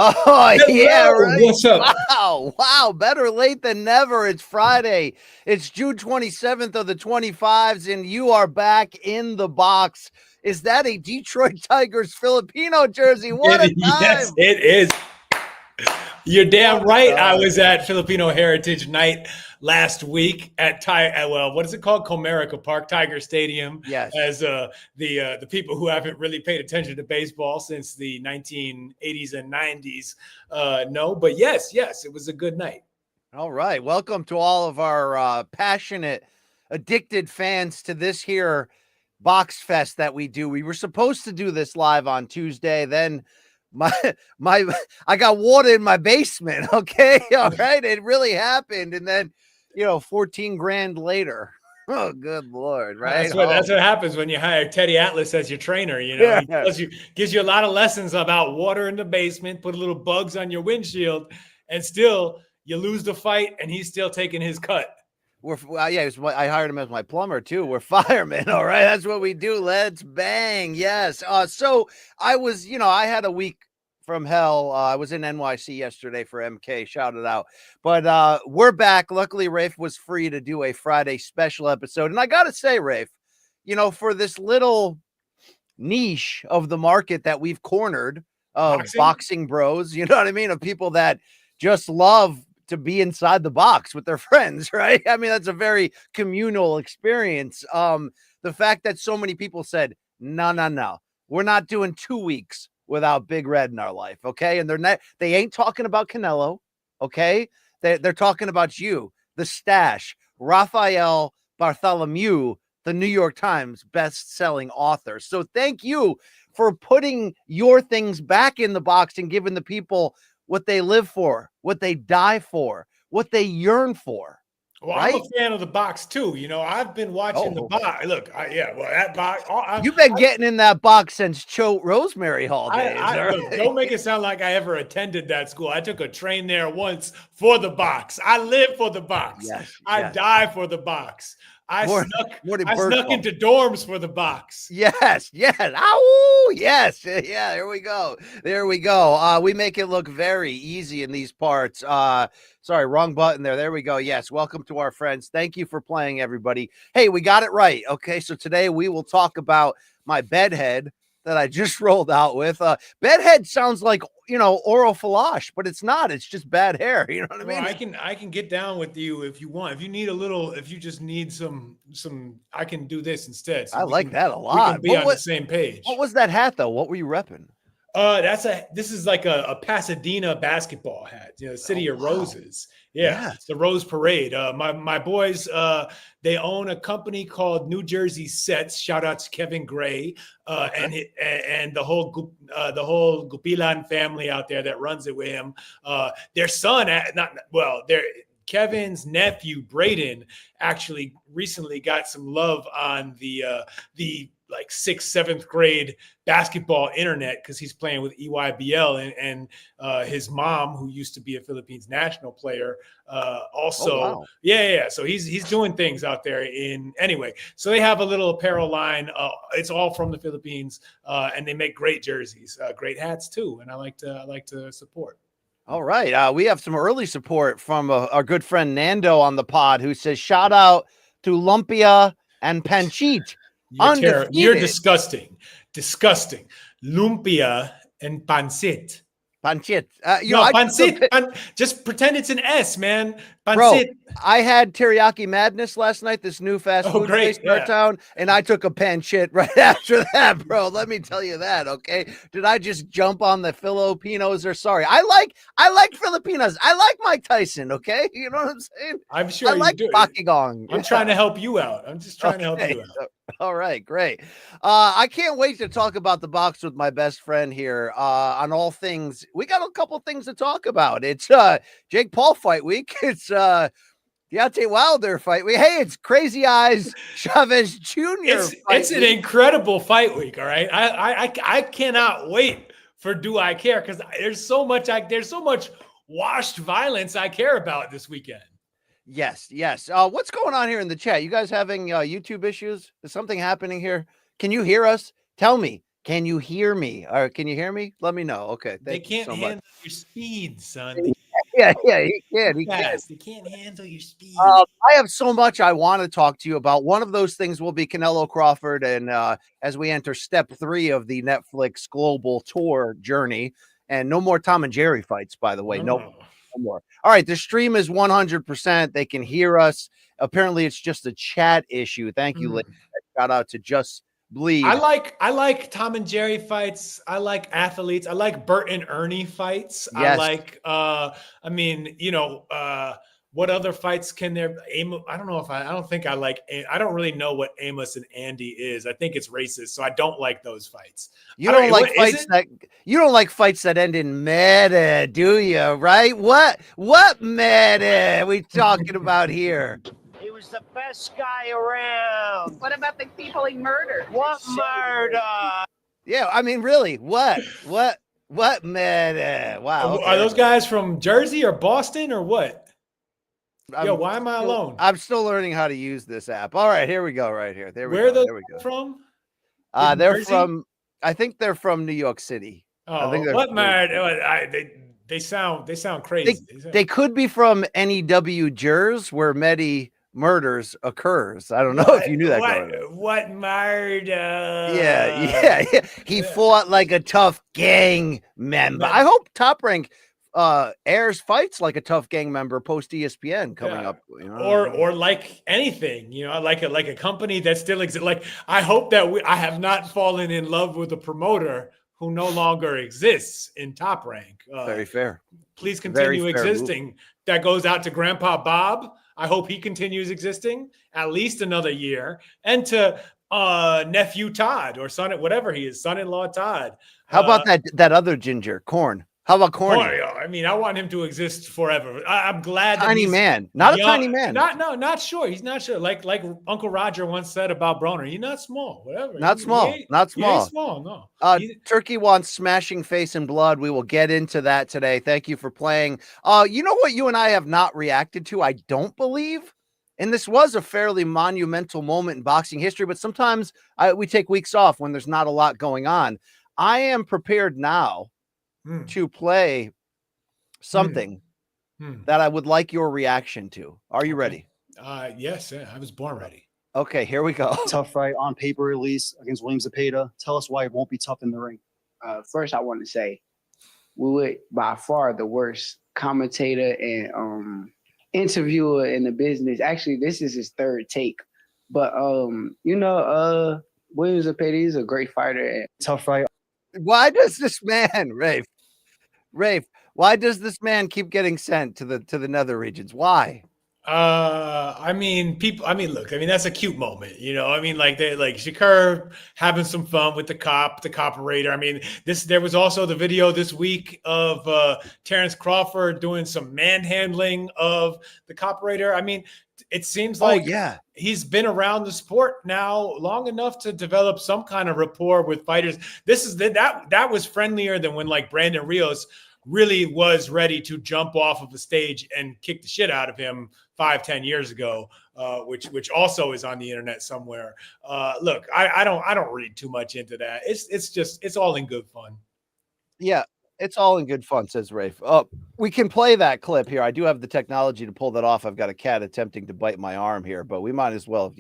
Oh, yeah, Hello, right. what's up? Wow. Better late than never. It's Friday. It's June 27th of the 25s, and you are back in the box. Is that a Detroit Tigers Filipino jersey? What a Yes, time. it is. You're damn What a right. I time. was at Filipino Heritage Night last week at what is it called? Comerica Park, Tiger Stadium. Yes. As the people who haven't really paid attention to baseball since the 1980s and 90s know. But yes, it was a good night. All right. Welcome to all of our passionate, addicted fans to this here box fest that we do. We were supposed to do this live on Tuesday. Then my I got water in my basement. Okay. All right. It really happened. And then, 14 grand later. Oh, good Lord. Right. That's what happens when you hire Teddy Atlas as your trainer. He gives you a lot of lessons about water in the basement, put a little bugs on your windshield, and still you lose the fight, and he's still taking his cut. I hired him as my plumber too. We're firemen. All right. That's what we do. Let's bang. Yes. So I was, I had a week from hell. I was in NYC yesterday for MK. Shout it out. But we're back. Luckily, Rafe was free to do a Friday special episode. And I got to say, Rafe, for this little niche of the market that we've cornered of boxing bros, you know what I mean? Of people that just love to be inside the box with their friends, right? I mean, that's a very communal experience. The fact that so many people said, no, we're not doing 2 weeks without Big Red in our life, okay? And they ain't talking about Canelo, okay? They're talking about you, the stash, Raphael Bartholomew, the New York Times best-selling author. So thank you for putting your things back in the box and giving the people what they live for, what they die for, what they yearn for. Well, right? I'm a fan of the box too. I've been watching the box. Look, that box. You've been getting in that box since Choate Rosemary Hall days. Look, don't make it sound like I ever attended that school. I took a train there once for the box. I live for the box. Yes, I die for the box. I snuck into dorms for the box. Yes. Ow, yes. Yeah, there we go. We make it look very easy in these parts. Sorry, wrong button there. There we go. Yes, welcome to our friends. Thank you for playing, everybody. Hey, we got it right. Okay, so today we will talk about my bedhead that I just rolled out with. Bedhead sounds like, oral flash, but it's not. It's just bad hair. You know what I mean? I can get down with you if you want. If you just need some, I can do this instead. So I like that a lot. We can be on the same page. What was that hat though? What were you repping? This is like a Pasadena basketball hat, City of Roses. Yeah, it's the Rose Parade. My boys, they own a company called New Jersey Sets. Shout out to Kevin Gray and the whole Gupilan family out there that runs it with him. Their son, Kevin's nephew Braden actually recently got some love on the like 6th, 7th grade basketball internet because he's playing with EYBL and his mom, who used to be a Philippines national player, also. Oh, wow. Yeah. So he's doing things out there anyway. So they have a little apparel line. It's all from the Philippines, and they make great jerseys, great hats too. And I like to support. All right. We have some early support from our good friend Nando on the pod, who says, shout out to Lumpia and Panchit. You're disgusting. Lumpia and pancit. Pancit. Pancit. Just pretend it's an S, man. Pancit. Bro, I had Teriyaki Madness last night, this new fast food place in our town, and I took a pancit right after that, bro. Let me tell you that, okay? Did I just jump on the Filipinos? Or sorry, I like Filipinos. I like Mike Tyson, okay? You know what I'm saying? I'm sure I like Bakigong. I'm trying to help you out. I'm just trying to help you out. All right, great. I can't wait to talk about the box with my best friend here on all things. We got a couple things to talk about. It's Jake Paul fight week. It's Deontay Wilder fight week. Hey, it's Crazy Eyes Chavez Jr. It's an incredible fight week. All right, I cannot wait for Do I Care, because there's so much washed violence I care about this weekend. Yes. What's going on here in the chat? You guys having YouTube issues? Is something happening here? Can you hear us? Tell me. Can you hear me? Or can you hear me? Let me know. Okay, They thank you can't so much. handle your speed, son. They Yeah, yeah, he can. too He can. fast. They can't handle your speed. I have so much I want to talk to you about. One of those things will be Canelo-Crawford, and as we enter step 3 of the Netflix global tour journey, and no more Tom and Jerry fights, by the way. No, No. no more. All right, the stream is 100%. They can hear us. Apparently, it's just a chat issue. Thank you, ladies. Shout out to Just Bleed. I like Tom and Jerry fights. I like athletes. I like Bert and Ernie fights. I Yes. like I mean, what other fights can there I don't know if I don't think I like I don't really know what Amos and Andy is. I think it's racist, so I don't like those fights. You don't like fights that end in meta, do you? Right? What meta we talking about here? He was the best guy around. What about the people he murdered? What murder? Yeah, I mean, really, what meta? Wow. Okay. Are those guys from Jersey or Boston or what? Yo, why am I alone? I'm still learning how to use this app. All right, here we go. Right here. There we go. Where are those there we go. from? They're Jersey? from. I think they're from New York City. Oh, think what murder? They sound crazy. They could be from NEW Jers, where Medi murders occurs. I don't know if you knew that. What murder? Yeah. He fought like a tough gang member. I hope Top Rank airs fights like a tough gang member post ESPN coming up. Or like anything, like a company that still exists. Like I hope that I have not fallen in love with a promoter who no longer exists in Top Rank. Very fair. Please continue existing. That goes out to Grandpa Bob. I hope he continues existing at least another year. And to nephew Todd or whatever he is, son-in-law Todd. How about that other ginger, Corn? How about Corny? I mean, I want him to exist forever. I'm glad. Tiny man, not young, a tiny man. Not sure. He's not sure. Like Uncle Roger once said about Broner, you're not small. Whatever. Not small. Not small. He ain't small. No. Turkey wants Smashing Face and Blood. We will get into that today. Thank you for playing. You know what you and I have not reacted to? I don't believe. And this was a fairly monumental moment in boxing history, but sometimes we take weeks off when there's not a lot going on. I am prepared now to play something that I would like your reaction to. Are you ready? Yes, I was born ready. Okay, here we go. Tough fight on paper release against William Zepeda. Tell us why it won't be tough in the ring. First, I want to say we were by far the worst commentator and interviewer in the business. Actually, this is his third take. But, William Zepeda is a great fighter. And tough fight. Why does this man, Rafe, why does this man keep getting sent to the nether regions? Why? Look, that's a cute moment, like Shakur having some fun with the operator. There was also the video this week of Terence Crawford doing some manhandling of the operator. It seems like he's been around the sport now long enough to develop some kind of rapport with fighters. That was friendlier than when Brandon Rios really was ready to jump off of the stage and kick the shit out of him 5-10 years ago, which also is on the internet somewhere. Look, I don't read too much into that. It's all in good fun. Yeah. It's all in good fun, says Rafe. Oh, we can play that clip here. I do have the technology to pull that off. I've got a cat attempting to bite my arm here, but we might as well,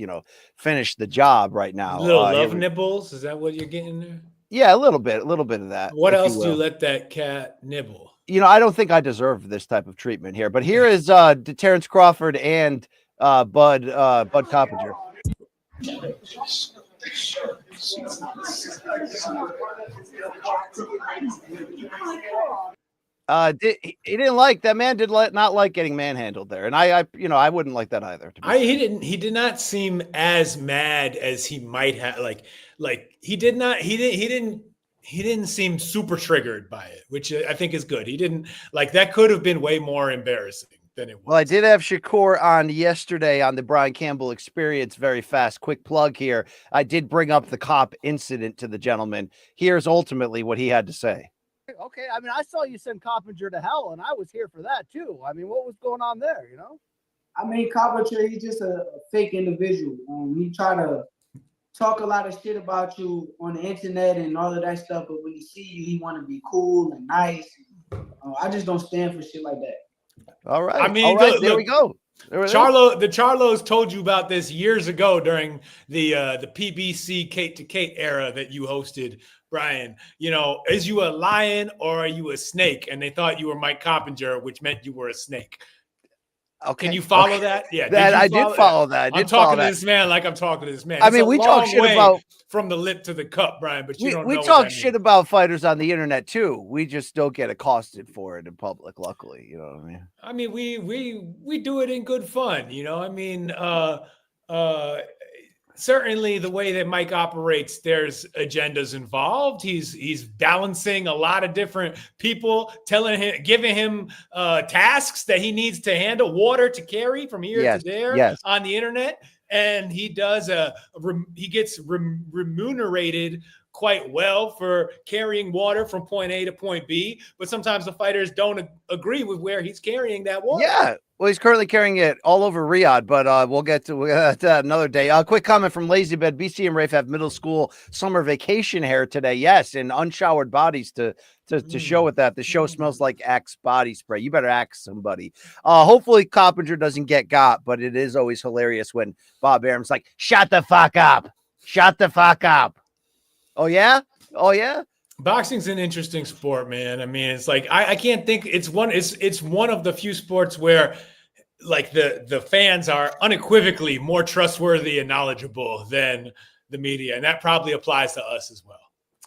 finish the job right now. Little love nibbles. Is that what you're getting there? Yeah, a little bit of that. What else do you let that cat nibble? I don't think I deserve this type of treatment here, but here is Terence Crawford and Bud Coppinger. He didn't like that man not like getting manhandled there, and I wouldn't like that either. He did not seem as mad as he might have. He didn't seem super triggered by it, which I think is good. He didn't that could have been way more embarrassing than it was. Well, I did have Shakur on yesterday on the Brian Campbell Experience. Very fast, quick plug here. I did bring up the cop incident to the gentleman. Here's ultimately what he had to say. Okay, I saw you send Coppinger to hell, and I was here for that too. What was going on there? Coppinger, he's just a fake individual. He tried to talk a lot of shit about you on the internet and all of that stuff, but when he see you, he want to be cool and nice. I just don't stand for shit like that. All right. I mean, all right, look, there we go. There it is. the Charlos told you about this years ago during the PBC Kate to Kate era that you hosted, Brian. You know, is you a lion or are you a snake? And they thought you were Mike Coppinger, which meant you were a snake. Okay. Can you follow that? Yeah, I did follow that. I'm talking to this man like I'm talking to this man. I It's mean, a we talk long shit way about from the lip to the cup, Brian, but you don't know we what talk that shit means. about fighters on the internet too. We just don't get accosted for it in public, luckily. You know what I mean? I mean, we do it in good fun, you know. I mean, certainly the way that Mike operates, there's agendas involved. He's balancing a lot of different people, giving him tasks that he needs to handle, water to carry from here to there on the internet, and he does he gets remunerated quite well for carrying water from point A to point B, but sometimes the fighters don't agree with where he's carrying that water. Yeah. Well, he's currently carrying it all over Riyadh, but we'll get to that another day. Quick comment from Lazy Bed. BC and Rafe have middle school summer vacation hair today. Yes, and unshowered bodies to show with that. The show smells like Axe body spray. You better ask somebody. Hopefully Coppinger doesn't get got, but it is always hilarious when Bob Arum's like, shut the fuck up. Shut the fuck up. Oh, yeah? Oh, yeah? Boxing's an interesting sport, man. I mean, it's like I can't think. It's one of the few sports where, like, the fans are unequivocally more trustworthy and knowledgeable than the media, and that probably applies to us as well.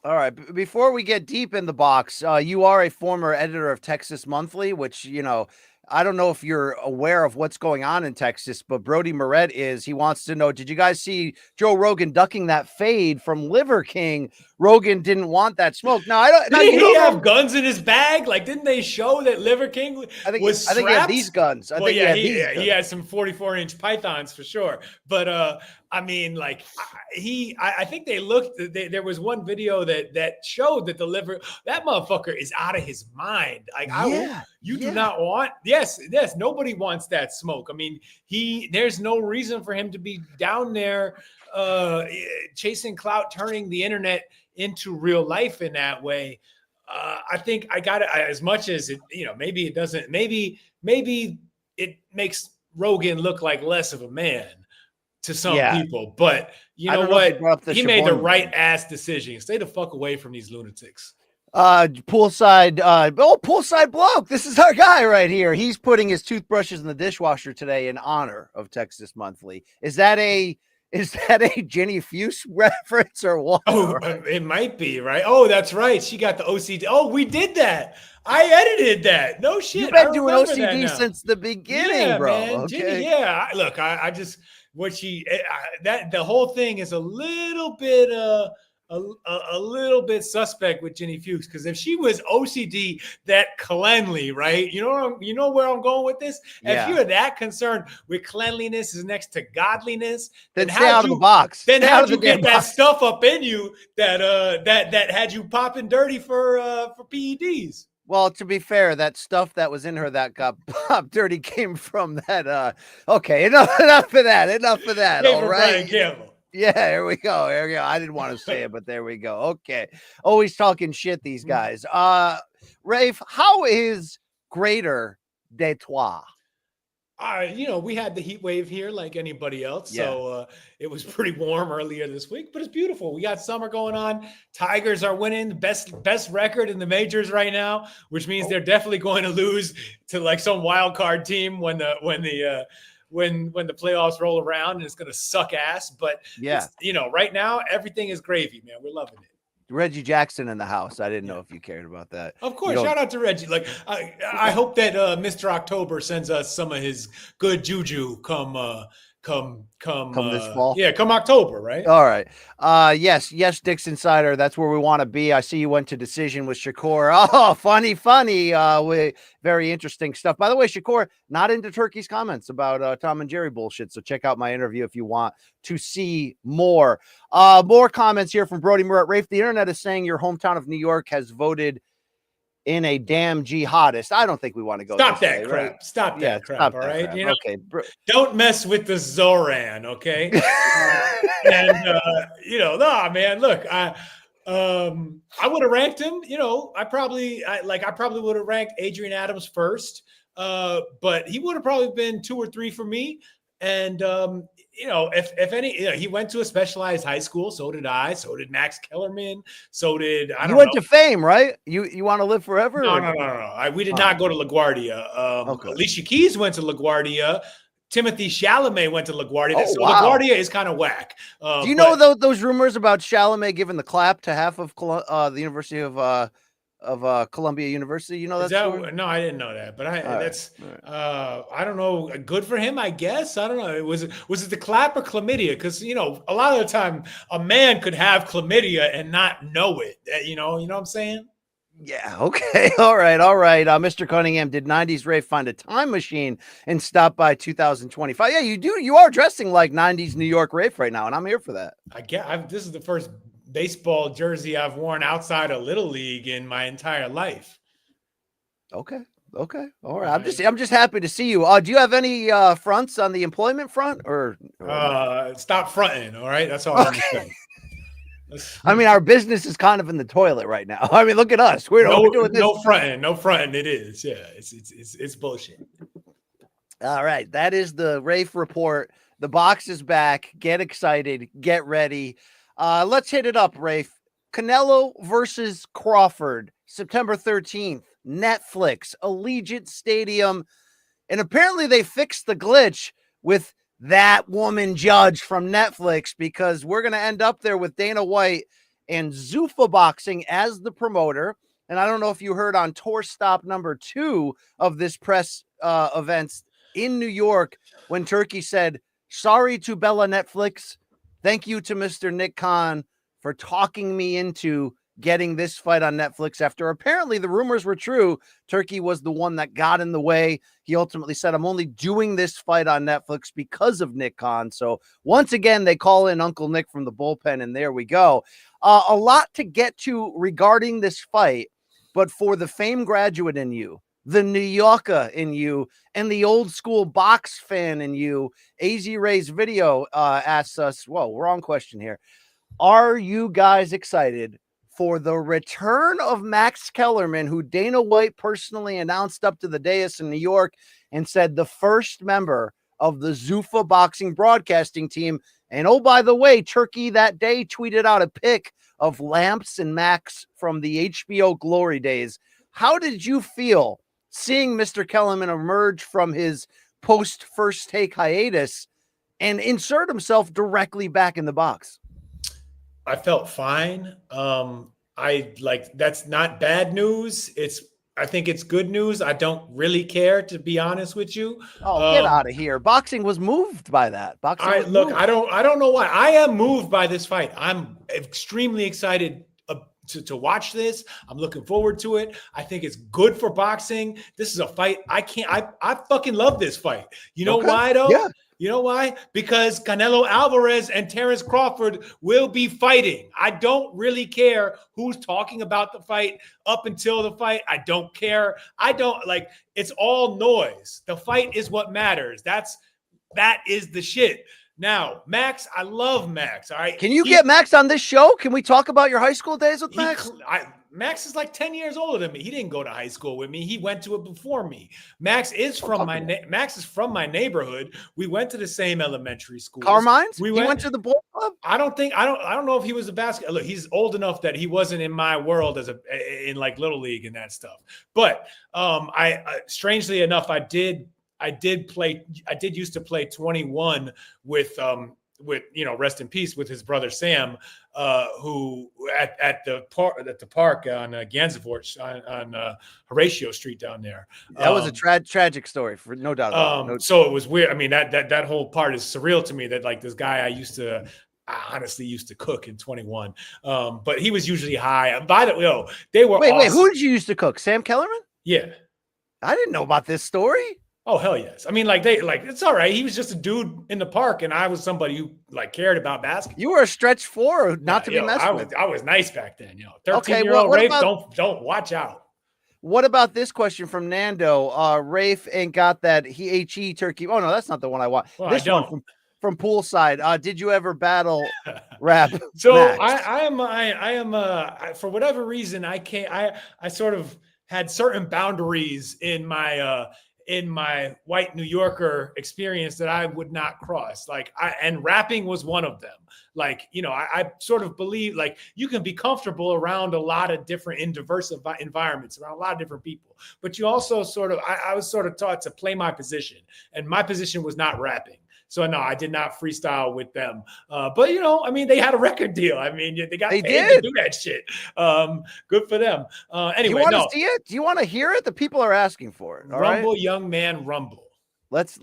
All right. Before we get deep in the box, you are a former editor of Texas Monthly, which, you know, I don't know if you're aware of what's going on in Texas, but Brody Moret is. He wants to know, did you guys see Joe Rogan ducking that fade from Liver King? Rogan didn't want that smoke. No, I don't. Did he have guns in his bag? Like, didn't they show that Liver King was strapped? I think he had these guns. He had some 44-inch pythons for sure. But I mean, like, I think they looked. there was one video that showed that the liver, that motherfucker is out of his mind. Like, you do not want. Yes, nobody wants that smoke. I mean, there's no reason for him to be down there chasing clout, turning the internet into real life in that way. I think I got it as much as it, you know, maybe it doesn't, maybe it makes Rogan look like less of a man to some people, but you know what? He made the right ass decision. Stay the fuck away from these lunatics. Poolside bloke. This is our guy right here. He's putting his toothbrushes in the dishwasher today in honor of Texas Monthly. Is that a Jenny Fuse reference or what? Oh, it might be, right? Oh, that's right. She got the OCD. Oh, we did that. I edited that. No shit. You've been doing OCD since the beginning, bro. Man. Okay. Jenny, look, I just the whole thing is a little bit a little bit suspect with Jenny Fuchs, because if she was OCD that cleanly, right? You know where I'm going with this? If you're that concerned with cleanliness is next to godliness, then stay out of the box. Then how'd you get that stuff up in you that had you popping dirty for PEDs? Well, to be fair, that stuff that was in her that got popped dirty came from that. Okay, enough of that. All right. Brian Campbell. Yeah, here we go. I didn't want to say it, but there we go. Okay. Always talking shit, these guys. Rafe, how is Greater Detroit? We had the heat wave here like anybody else. Yeah. So it was pretty warm earlier this week, but it's beautiful. We got summer going on. Tigers are winning, best record in the majors right now, which means they're definitely going to lose to like some wild card team when the playoffs roll around, and it's going to suck ass. But right now everything is gravy, man. We're loving it. Reggie Jackson in the house. I didn't know if you cared about that. Of course. Shout out to Reggie. Like, I hope that Mr. October sends us some of his good juju come this fall. Yeah, come October, right? All right. Yes, Dix Insider. That's where we want to be. I see you went to decision with Shakur. Oh, funny. Very interesting stuff. By the way, Shakur, not into Turkey's comments about Tom and Jerry bullshit. So check out my interview if you want to see more. More comments here from Brody Moret. Rafe, the internet is saying your hometown of New York has voted in a damn jihadist. I don't think we want to go. Stop this that way, crap. right? Stop Yeah, that crap. stop All that right. crap. You know, Okay. don't mess with the Zoran. Okay. And you know, nah, man. Look, I would have ranked him. You know, I probably would have ranked Adrian Adams first. But he would have probably been 2 or 3 for me. And you know, if any, you know, he went to a specialized high school. So did I. So did Max Kellerman. So did I. You went to Fame, right? You want to live forever? No. We did not go to LaGuardia. Okay. Alicia Keys went to LaGuardia. Timothy Chalamet went to LaGuardia. Oh, so wow. LaGuardia is kind of whack. Do you know those rumors about Chalamet giving the clap to half of the University of Columbia University? You know that story? No, I didn't know that. But Right. I don't know. Good for him, I guess. I don't know. Was it the clap or chlamydia? Because you know, a lot of the time, a man could have chlamydia and not know it. You know what I'm saying? Yeah. Okay. All right. Mr. Cunningham, did 90s Rafe find a time machine and stop by 2025? Yeah, you do. You are dressing like 90s New York Rafe right now, and I'm here for that. This is the first baseball jersey I've worn outside of Little League in my entire life. Okay. All right. I'm just happy to see you. Do you have any fronts on the employment front or stop fronting? All right. That's all I'm saying. I mean, our business is kind of in the toilet right now. I mean, look at us. We're doing this. No fronting. It is. Yeah. It's bullshit. All right. That is the Rafe report. The box is back. Get excited. Get ready. Let's hit it up, Rafe. Canelo versus Crawford, September 13th, Netflix, Allegiant Stadium. And apparently they fixed the glitch with that woman judge from Netflix, because we're going to end up there with Dana White and Zufa Boxing as the promoter. And I don't know if you heard on tour stop number 2 of this press events in New York, when Turkey said, sorry to Bella Netflix. Thank you to Mr. Nick Khan for talking me into getting this fight on Netflix, after apparently the rumors were true. Turkey was the one that got in the way. He ultimately said, I'm only doing this fight on Netflix because of Nick Khan. So once again, they call in Uncle Nick from the bullpen, and there we go. A lot to get to regarding this fight, but for the Fame graduate in you, the New Yorker in you, and the old school box fan in you, AZ Ray's video asks us, whoa, wrong question here. Are you guys excited for the return of Max Kellerman, who Dana White personally announced up to the dais in New York and said the first member of the Zufa Boxing broadcasting team? And oh, by the way, Turkey that day tweeted out a pic of Lamps and Max from the HBO glory days. How did you feel seeing Mr. Kellerman emerge from his post first take hiatus and insert himself directly back in the box? I felt fine. That's not bad news. I think it's good news. I don't really care, to be honest with you. Oh, get out of here. Boxing was moved by that. I don't know why. I am moved by this fight. I'm extremely excited to watch this. I'm looking forward to it. I think it's good for boxing. This is a fight. I fucking love this fight. You know why though? Yeah. You know why? Because Canelo Alvarez and Terence Crawford will be fighting. I don't really care who's talking about the fight up until the fight. I don't care. It's all noise. The fight is what matters. That is the shit. Now, Max, I love Max. All right. Can you get Max on this show? Can we talk about your high school days with Max? Max is like 10 years older than me. He didn't go to high school with me. He went to it before me. Max is from my neighborhood. We went to the same elementary school. Carmine's? We went to the ball club? I don't know if he was a basketball. Look, he's old enough that he wasn't in my world in like Little League and that stuff. But strangely enough, I did used to play 21 with rest in peace, with his brother Sam, who at the park on Gansevoort on Horatio Street down there. That was a tragic story, for no doubt. So it was weird. I mean, that whole part is surreal to me, that like this guy I honestly used to cook in 21. But he was usually high. By the way, they were Wait, who did you used to cook? Sam Kellerman? Yeah. I didn't know about this story. Oh, hell yes. I mean, it's all right. He was just a dude in the park, and I was somebody who cared about basketball. You were a stretch 4, not to be messed with. I was nice back then, 13-year-old Rafe, don't watch out. What about this question from Nando? Rafe ain't got that he turkey. Oh no, that's not the one I want. Well, This I one don't. from poolside. Did you ever battle rap? So Max? I am for whatever reason I can't I sort of had certain boundaries in my white New Yorker experience that I would not cross. And rapping was one of them. I sort of believe like you can be comfortable around a lot of different in diverse environments, around a lot of different people, but you also I was sort of taught to play my position, and my position was not rapping. So no, I did not freestyle with them. But they had a record deal. They got paid to do that shit. Good for them. Anyway, you want to see it? Do you want to hear it? The people are asking for it. All rumble, right? Young man, rumble. Let's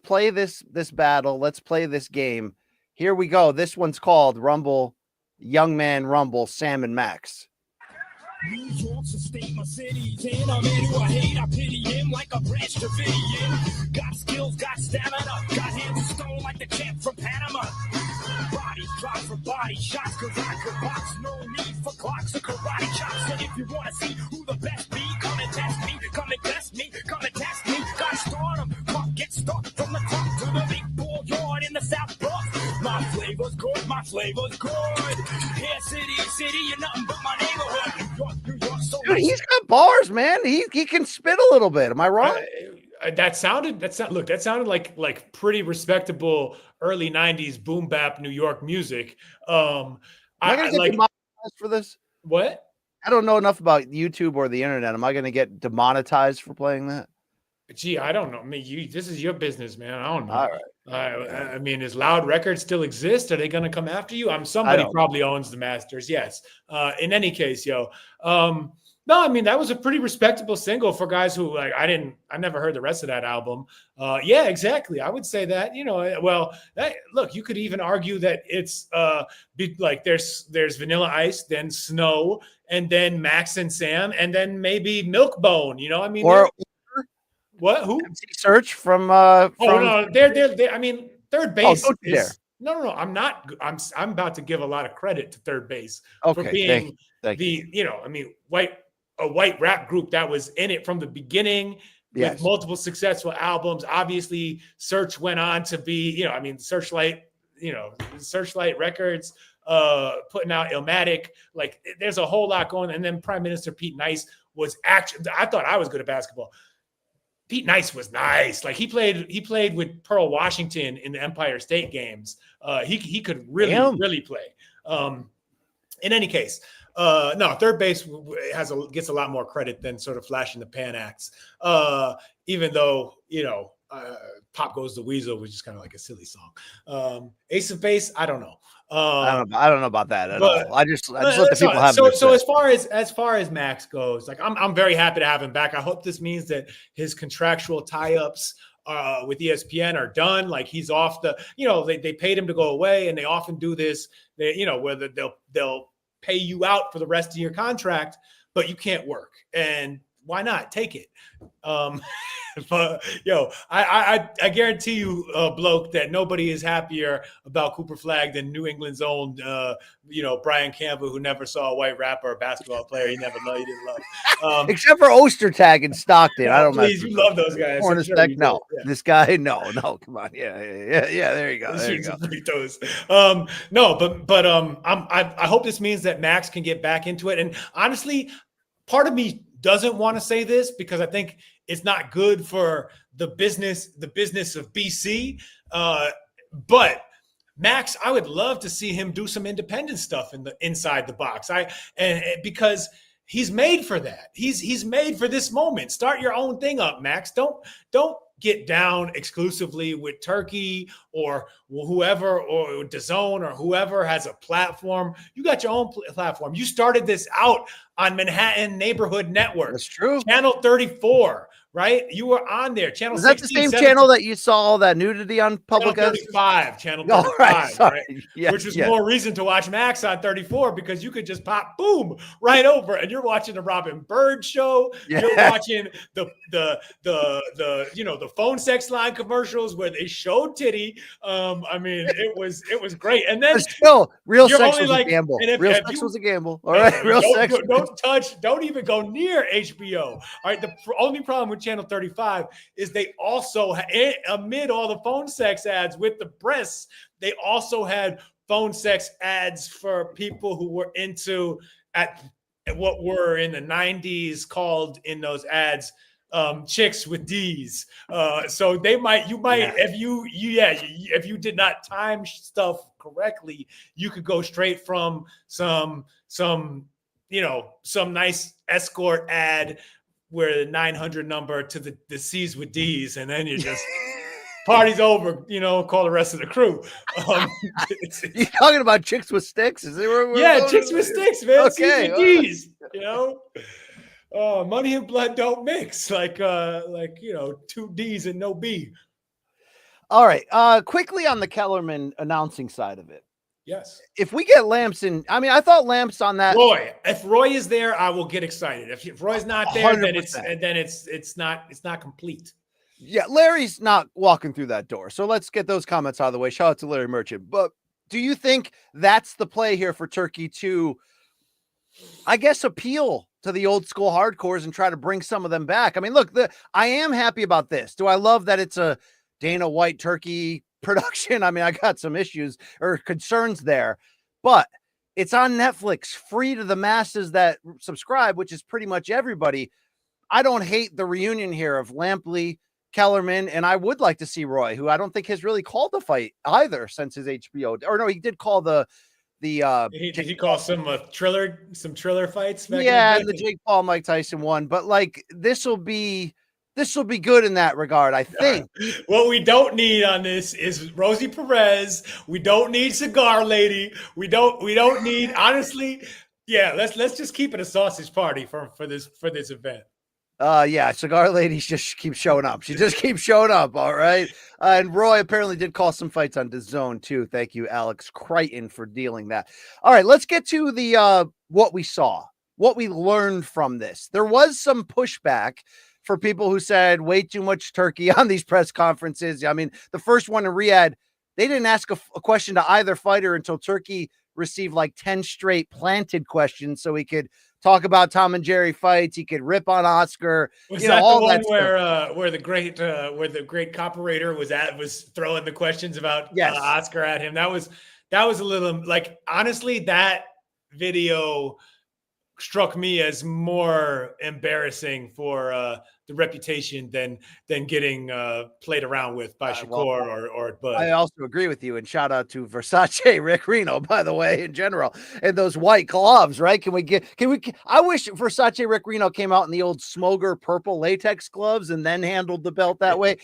play this battle. Let's play this game. Here we go. This one's called Rumble, Young Man Rumble, Sam and Max. New York's a state, my city's in. A man who I hate, I pity him like a Branch Davidian. Got skills, got stamina, got hands of stone like the champ from Panama. Bodies drop for body shots, cause I could box. No need for clocks or karate chops. And if you wanna see who the best be, come and test me, come and test me, come and test me. Got stardom, clock get stuck from the top to the big ball yard in the South Bronx. My flavor's good, my flavor's good. Here, city, you're nothing but my neighborhood. New York, so Dude, he's got bars, man. He can spit a little bit. Am I wrong? That sounded like pretty respectable early 90s boom bap New York music. Am I gonna get demonetized for this? What? I don't know enough about YouTube or the internet. Am I gonna get demonetized for playing that? Gee, I don't know. This is your business, man. I don't know. All right. Does Loud Records still exist? Are they going to come after you? Somebody probably owns the masters. Yes. In any case, no, that was a pretty respectable single for guys who I never heard the rest of that album. Yeah, exactly. I would say that, look, you could even argue that it's there's Vanilla Ice, then Snow, and then Max and Sam, and then maybe Milkbone, what? Who? MC Search from no, they're third base is no. I'm not. I'm about to give a lot of credit to third base for being a white rap group that was in it from the beginning with multiple successful albums. Obviously, Search went on to be, Searchlight Records, putting out Illmatic. There's a whole lot going. And then Prime Minister Pete Nice was actually. I thought I was good at basketball. Pete Nice was nice. He played with Pearl Washington in the Empire State Games. He could really play. In any case, no, third base gets a lot more credit than sort of flash in the pan acts. Even though Pop Goes the Weasel, which is kind of like a silly song. Ace of Base, I don't know. I don't know about that at all. I just let the people have. So as far as Max goes, I'm very happy to have him back. I hope this means that his contractual tie-ups with ESPN are done. He's off the. They paid him to go away, and they often do this. Where they'll pay you out for the rest of your contract, but you can't work. And why not take it? But I guarantee you, bloke, that nobody is happier about Cooper Flagg than New England's own, Brian Campbell, who never saw a white rapper or basketball player he didn't love. Except for Ostertag in Stockton. I don't know. Please, you love those guys. No, this guy, no. Come on, yeah. There you go. I hope this means that Max can get back into it. And honestly, part of me doesn't want to say this because I think it's not good for the business of BC. But Max, I would love to see him do some independent stuff inside the box. Because he's made for that. He's made for this moment. Start your own thing up, Max. Don't get down exclusively with Turkey or whoever, or DAZN or whoever has a platform. You got your own platform. You started this out on Manhattan Neighborhood Network. That's true. Channel 34, right? You were on there. Channel. Is that 16, the same 17, channel that you saw all that nudity on public? Channel 35. Channel 35, right? Yes, which was more reason to watch Max on 34 because you could just pop, boom, right over, and you're watching the Robin Bird show. Yeah. You're watching the phone sex line commercials where they showed titty. It was great. And then but still, real sex was a gamble. Real sex was a gamble. All right, real sex. don't even go near HBO. All right. The only problem with Channel 35 is they also, amid all the phone sex ads with the breasts, they also had phone sex ads for people who were into at what were in the 90s called in those ads chicks with D's. So you might if you did not time stuff correctly, you could go straight from some nice escort ad where the 900 number to the C's with D's, and then you just party's over, call the rest of the crew. You're talking about chicks with sticks? Is it where chicks with sticks, man. Okay. C's with D's, money and blood don't mix, like 2 D's and no B. All right. Quickly on the Kellerman announcing side of it. Yes. If we get Lamps in, I thought Lamps on that. Roy, if Roy is there, I will get excited. If Roy's not there, 100%. then it's not complete. Yeah, Larry's not walking through that door. So let's get those comments out of the way. Shout out to Larry Merchant. But do you think that's the play here for Turkey to, I guess, appeal to the old school hardcores and try to bring some of them back? I mean, look, I am happy about this. Do I love that it's a Dana White Turkey production? I mean, I got some issues or concerns there, but it's on Netflix, free to the masses that subscribe, which is pretty much everybody. I don't hate the reunion here of Lampley, Kellerman, and I would like to see Roy, who I don't think has really called the fight either since his HBO. Or no, he did call did he call some Triller fights? Yeah, the Jake Paul Mike Tyson one. But like this will be good in that regard, I think. What we don't need on this is Rosie Perez. We don't need Cigar Lady. We don't need, honestly. Yeah, let's just keep it a sausage party for this event. Yeah, Cigar Lady just keeps showing up. She just keeps showing up. All right. And Roy apparently did call some fights on DAZN too. Thank you, Alex Crichton, for dealing that. All right, let's get to the what we saw, what we learned from this. There was some pushback for people who said way too much turkey on these press conferences. I mean, the first one in Riyadh, they didn't ask a question to either fighter until Turkey received like 10 straight planted questions so he could talk about Tom and Jerry fights. He could rip on Oscar. Was that all the one where the great copywriter was throwing the questions about Oscar at him? That was a little, like, honestly, that video struck me as more embarrassing for the reputation than getting played around with by Shakur or Bud. I also agree with you, and shout out to Versace Rick Reno, by the way, in general, and those white gloves, right? I wish Versace Rick Reno came out in the old Smoger purple latex gloves and then handled the belt that way.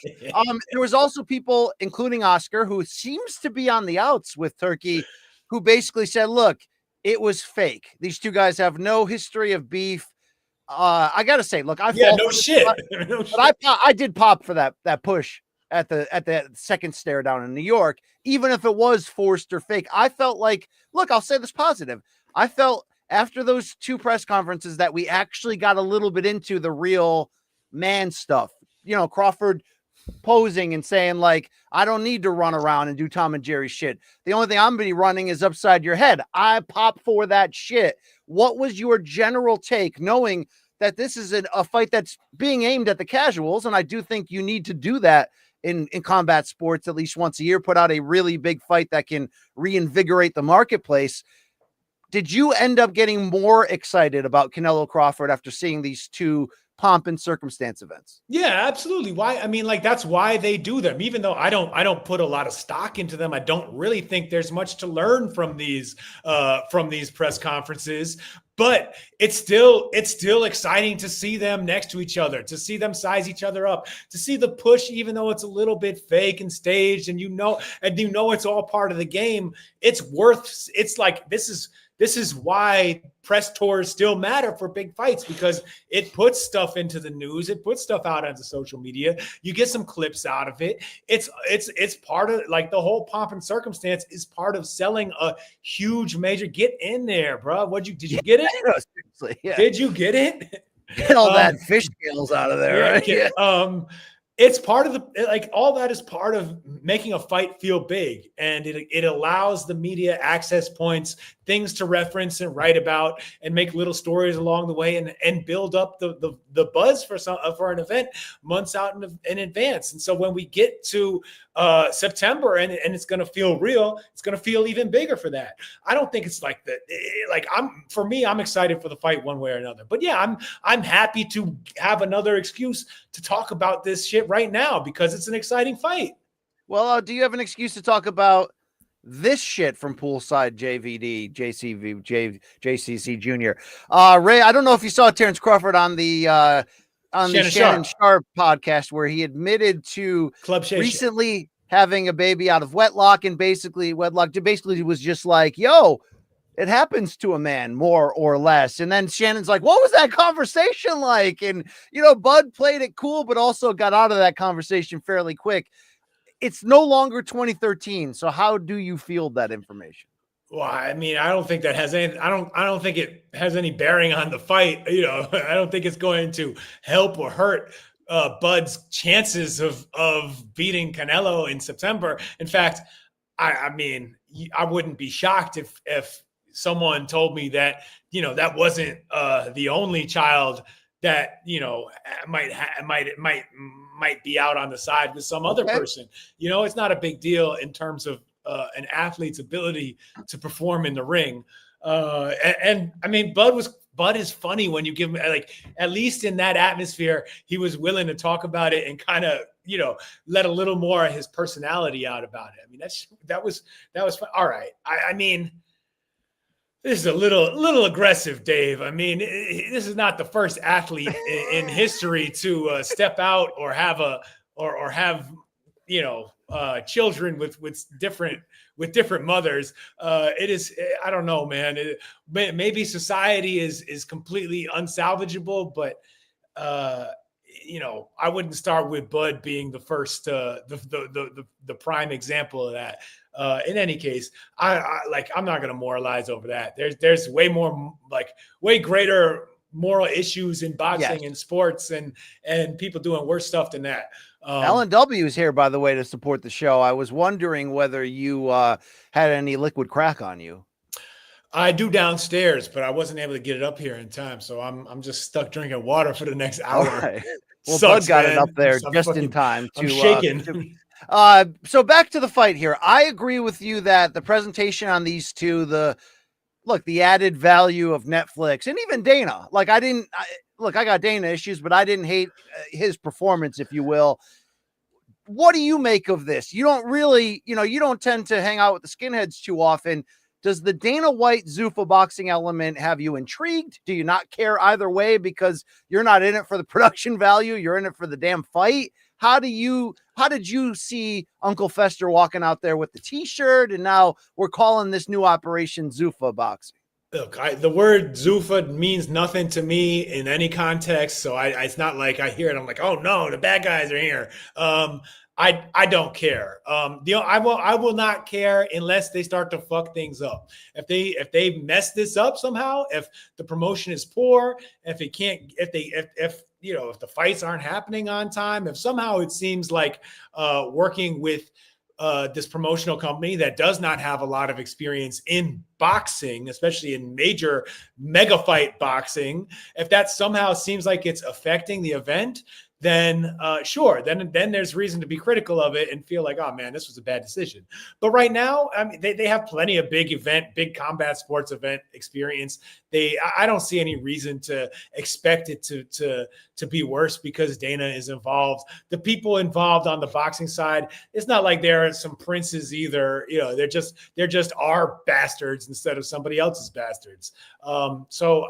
There was also people, including Oscar, who seems to be on the outs with Turkey, who basically said, look, it was fake. These two guys have no history of beef. I gotta say, look, I did pop for that push at the second stare down in New York, even if it was forced or fake. I felt like, look, I'll say this positive. I felt after those two press conferences that we actually got a little bit into the real man stuff. Crawford posing and saying, like, I don't need to run around and do Tom and Jerry shit. The only thing I'm going to be running is upside your head. I pop for that shit. What was your general take, knowing that this is a fight that's being aimed at the casuals? And I do think you need to do that in combat sports at least once a year, put out a really big fight that can reinvigorate the marketplace. Did you end up getting more excited about Canelo-Crawford after seeing these two pomp and circumstance events? Yeah, absolutely. Why? I mean, like, that's why they do them. Even though I don't put a lot of stock into them, I don't really think there's much to learn from these press conferences. But it's still exciting to see them next to each other, to see them size each other up, to see the push, even though it's a little bit fake and staged, and you know it's all part of the game. It's like this is why press tours still matter for big fights, because it puts stuff into the news. It puts stuff out onto social media. You get some clips out of it. It's part of, like, the whole pomp and circumstance is part of selling a huge major. Get in there, bro. Did you get it? No, seriously, yeah. Did you get it? Get all that fish scales out of there, right? Yeah. It's part of all that is part of making a fight feel big, and it allows the media access points things to reference and write about and make little stories along the way and build up the buzz for an event months out in advance. And so when we get to September and it's going to feel real, it's going to feel even bigger for that. I don't think it's like that. Like I'm excited for the fight one way or another. But yeah, I'm happy to have another excuse to talk about this shit right now because it's an exciting fight. Well, do you have an excuse to talk about this shit from Poolside JVD, JCC Jr.? Ray, I don't know if you saw Terence Crawford on the Shannon Sharp podcast where he admitted to recently having a baby out of wedlock and basically was just like, yo, it happens to a man more or less. And then Shannon's like, what was that conversation like? And, Bud played it cool, but also got out of that conversation fairly quick. It's no longer 2013. So how do you field that information? Well, I mean, I don't think that has any, I don't think it has any bearing on the fight. I don't think it's going to help or hurt Bud's chances of beating Canelo in September. In fact, I mean, I wouldn't be shocked if someone told me that, that wasn't the only child that, might be out on the side with some other person. It's not a big deal in terms of an athlete's ability to perform in the ring. And I mean, Bud is funny when you give him, like, at least in that atmosphere, he was willing to talk about it and kind of, let a little more of his personality out about it. I mean, that was fun. All right. I mean, this is a little aggressive, Dave. I mean, this is not the first athlete in history to step out or have children with different mothers. It is, I don't know, man. Maybe society is completely unsalvageable, but I wouldn't start with Bud being the first, the prime example of that. In any case, I'm not going to moralize over that. There's way more, way greater moral issues in boxing and sports and people doing worse stuff than that. Alan W is here, by the way, to support the show. I was wondering whether you had any liquid crack on you. I do downstairs, but I wasn't able to get it up here in time. So I'm just stuck drinking water for the next hour. Right. Well, Bud got it up there just in time to shaking. So back to the fight here. I agree with you that the presentation on these two, the added value of Netflix and even Dana, I got Dana issues, but I didn't hate his performance, if you will. What do you make of this? You don't really, you don't tend to hang out with the skinheads too often. Does the Dana White Zufa boxing element have you intrigued? Do you not care either way because you're not in it for the production value? You're in it for the damn fight. How did you see Uncle Fester walking out there with the t-shirt? And now we're calling this new operation Zufa Boxing. Look, the word Zufa means nothing to me in any context. So it's not like I hear it. I'm like, oh no, the bad guys are here. I don't care. I will not care unless they start to fuck things up. If they mess this up somehow, if the promotion is poor, if the fights aren't happening on time, if somehow it seems like working with this promotional company that does not have a lot of experience in boxing, especially in major mega fight boxing, if that somehow seems like it's affecting the event, then sure, then there's reason to be critical of it and feel like, oh man, this was a bad decision. But right now, I mean, they have plenty of big combat sports event experience. I don't see any reason to expect it to be worse because Dana is involved. The people involved on the boxing side, it's not like they're some princes either. They're just our bastards instead of somebody else's bastards. So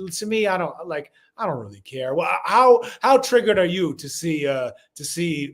to me, I don't really care. Well, how triggered are you to see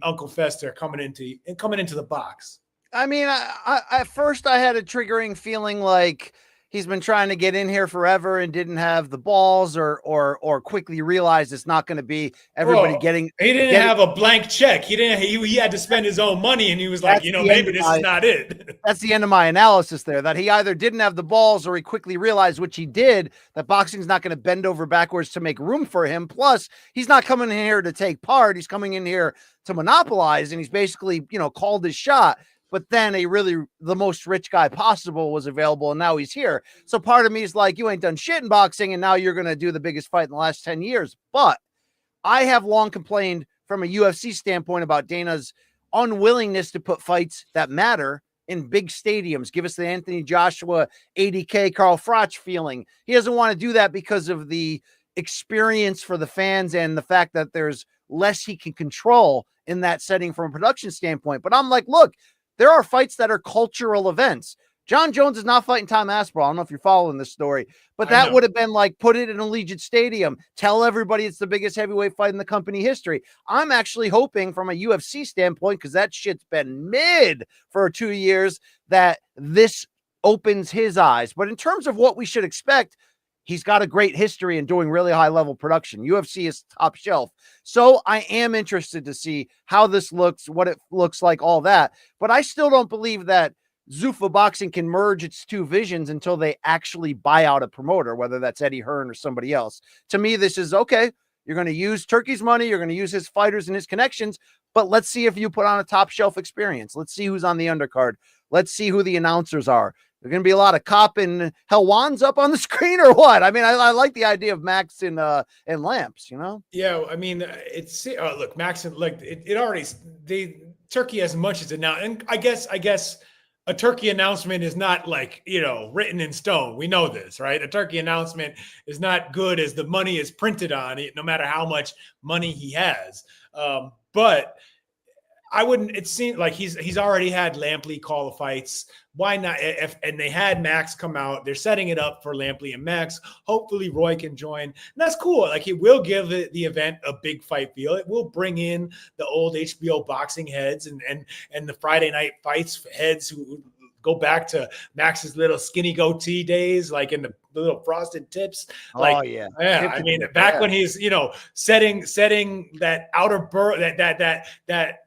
Uncle Fester coming into the box? I mean, I at first I had a triggering feeling like he's been trying to get in here forever and didn't have the balls or quickly realized it's not going to be everybody getting. He didn't have a blank check. He had to spend his own money, and he was like, maybe this is not it. That's the end of my analysis there, that he either didn't have the balls or he quickly realized, which he did, that boxing's not going to bend over backwards to make room for him. Plus, he's not coming in here to take part. He's coming in here to monopolize, and he's basically, called his shot. but then the most rich guy possible was available, and now he's here. So part of me is like, you ain't done shit in boxing, and now you're going to do the biggest fight in the last 10 years. But I have long complained from a UFC standpoint about Dana's unwillingness to put fights that matter in big stadiums. Give us the Anthony Joshua 80K Carl Froch feeling. He doesn't want to do that because of the experience for the fans and the fact that there's less he can control in that setting from a production standpoint. But I'm like, look, there are fights that are cultural events. John Jones is not fighting Tom Aspinall. I don't know if you're following this story, but that would have been like, put it in Allegiant Stadium, tell everybody it's the biggest heavyweight fight in the company history. I'm actually hoping from a UFC standpoint, because that shit's been mid for 2 years, that this opens his eyes. But in terms of what we should expect, he's got a great history in doing really high level production. UFC is top shelf. So I am interested to see how this looks, what it looks like, all that. But I still don't believe that Zufa Boxing can merge its two visions until they actually buy out a promoter, whether that's Eddie Hearn or somebody else. To me, this is okay. You're going to use Turkey's money. You're going to use his fighters and his connections, but let's see if you put on a top shelf experience. Let's see who's on the undercard. Let's see who the announcers are. There's going to be a lot of Cop and Helwans up on the screen or what? I mean, I like the idea of Max and Lamps, you know? Yeah. I mean, it's look, Max, like it already, Turkey as much as it now. And I guess a Turkey announcement is not like, written in stone. We know this, right? A Turkey announcement is not good as the money is printed on it, no matter how much money he has. But I wouldn't, it seemed like he's already had Lampley call the fights. Why not? And they had Max come out. They're setting it up for Lampley and Max. Hopefully Roy can join. And that's cool. Like, it will give the event a big fight feel. It will bring in the old HBO boxing heads and the Friday night fights heads who go back to Max's little skinny goatee days, like in the little frosted tips. Like, oh yeah. I mean, back when he's, setting that outer that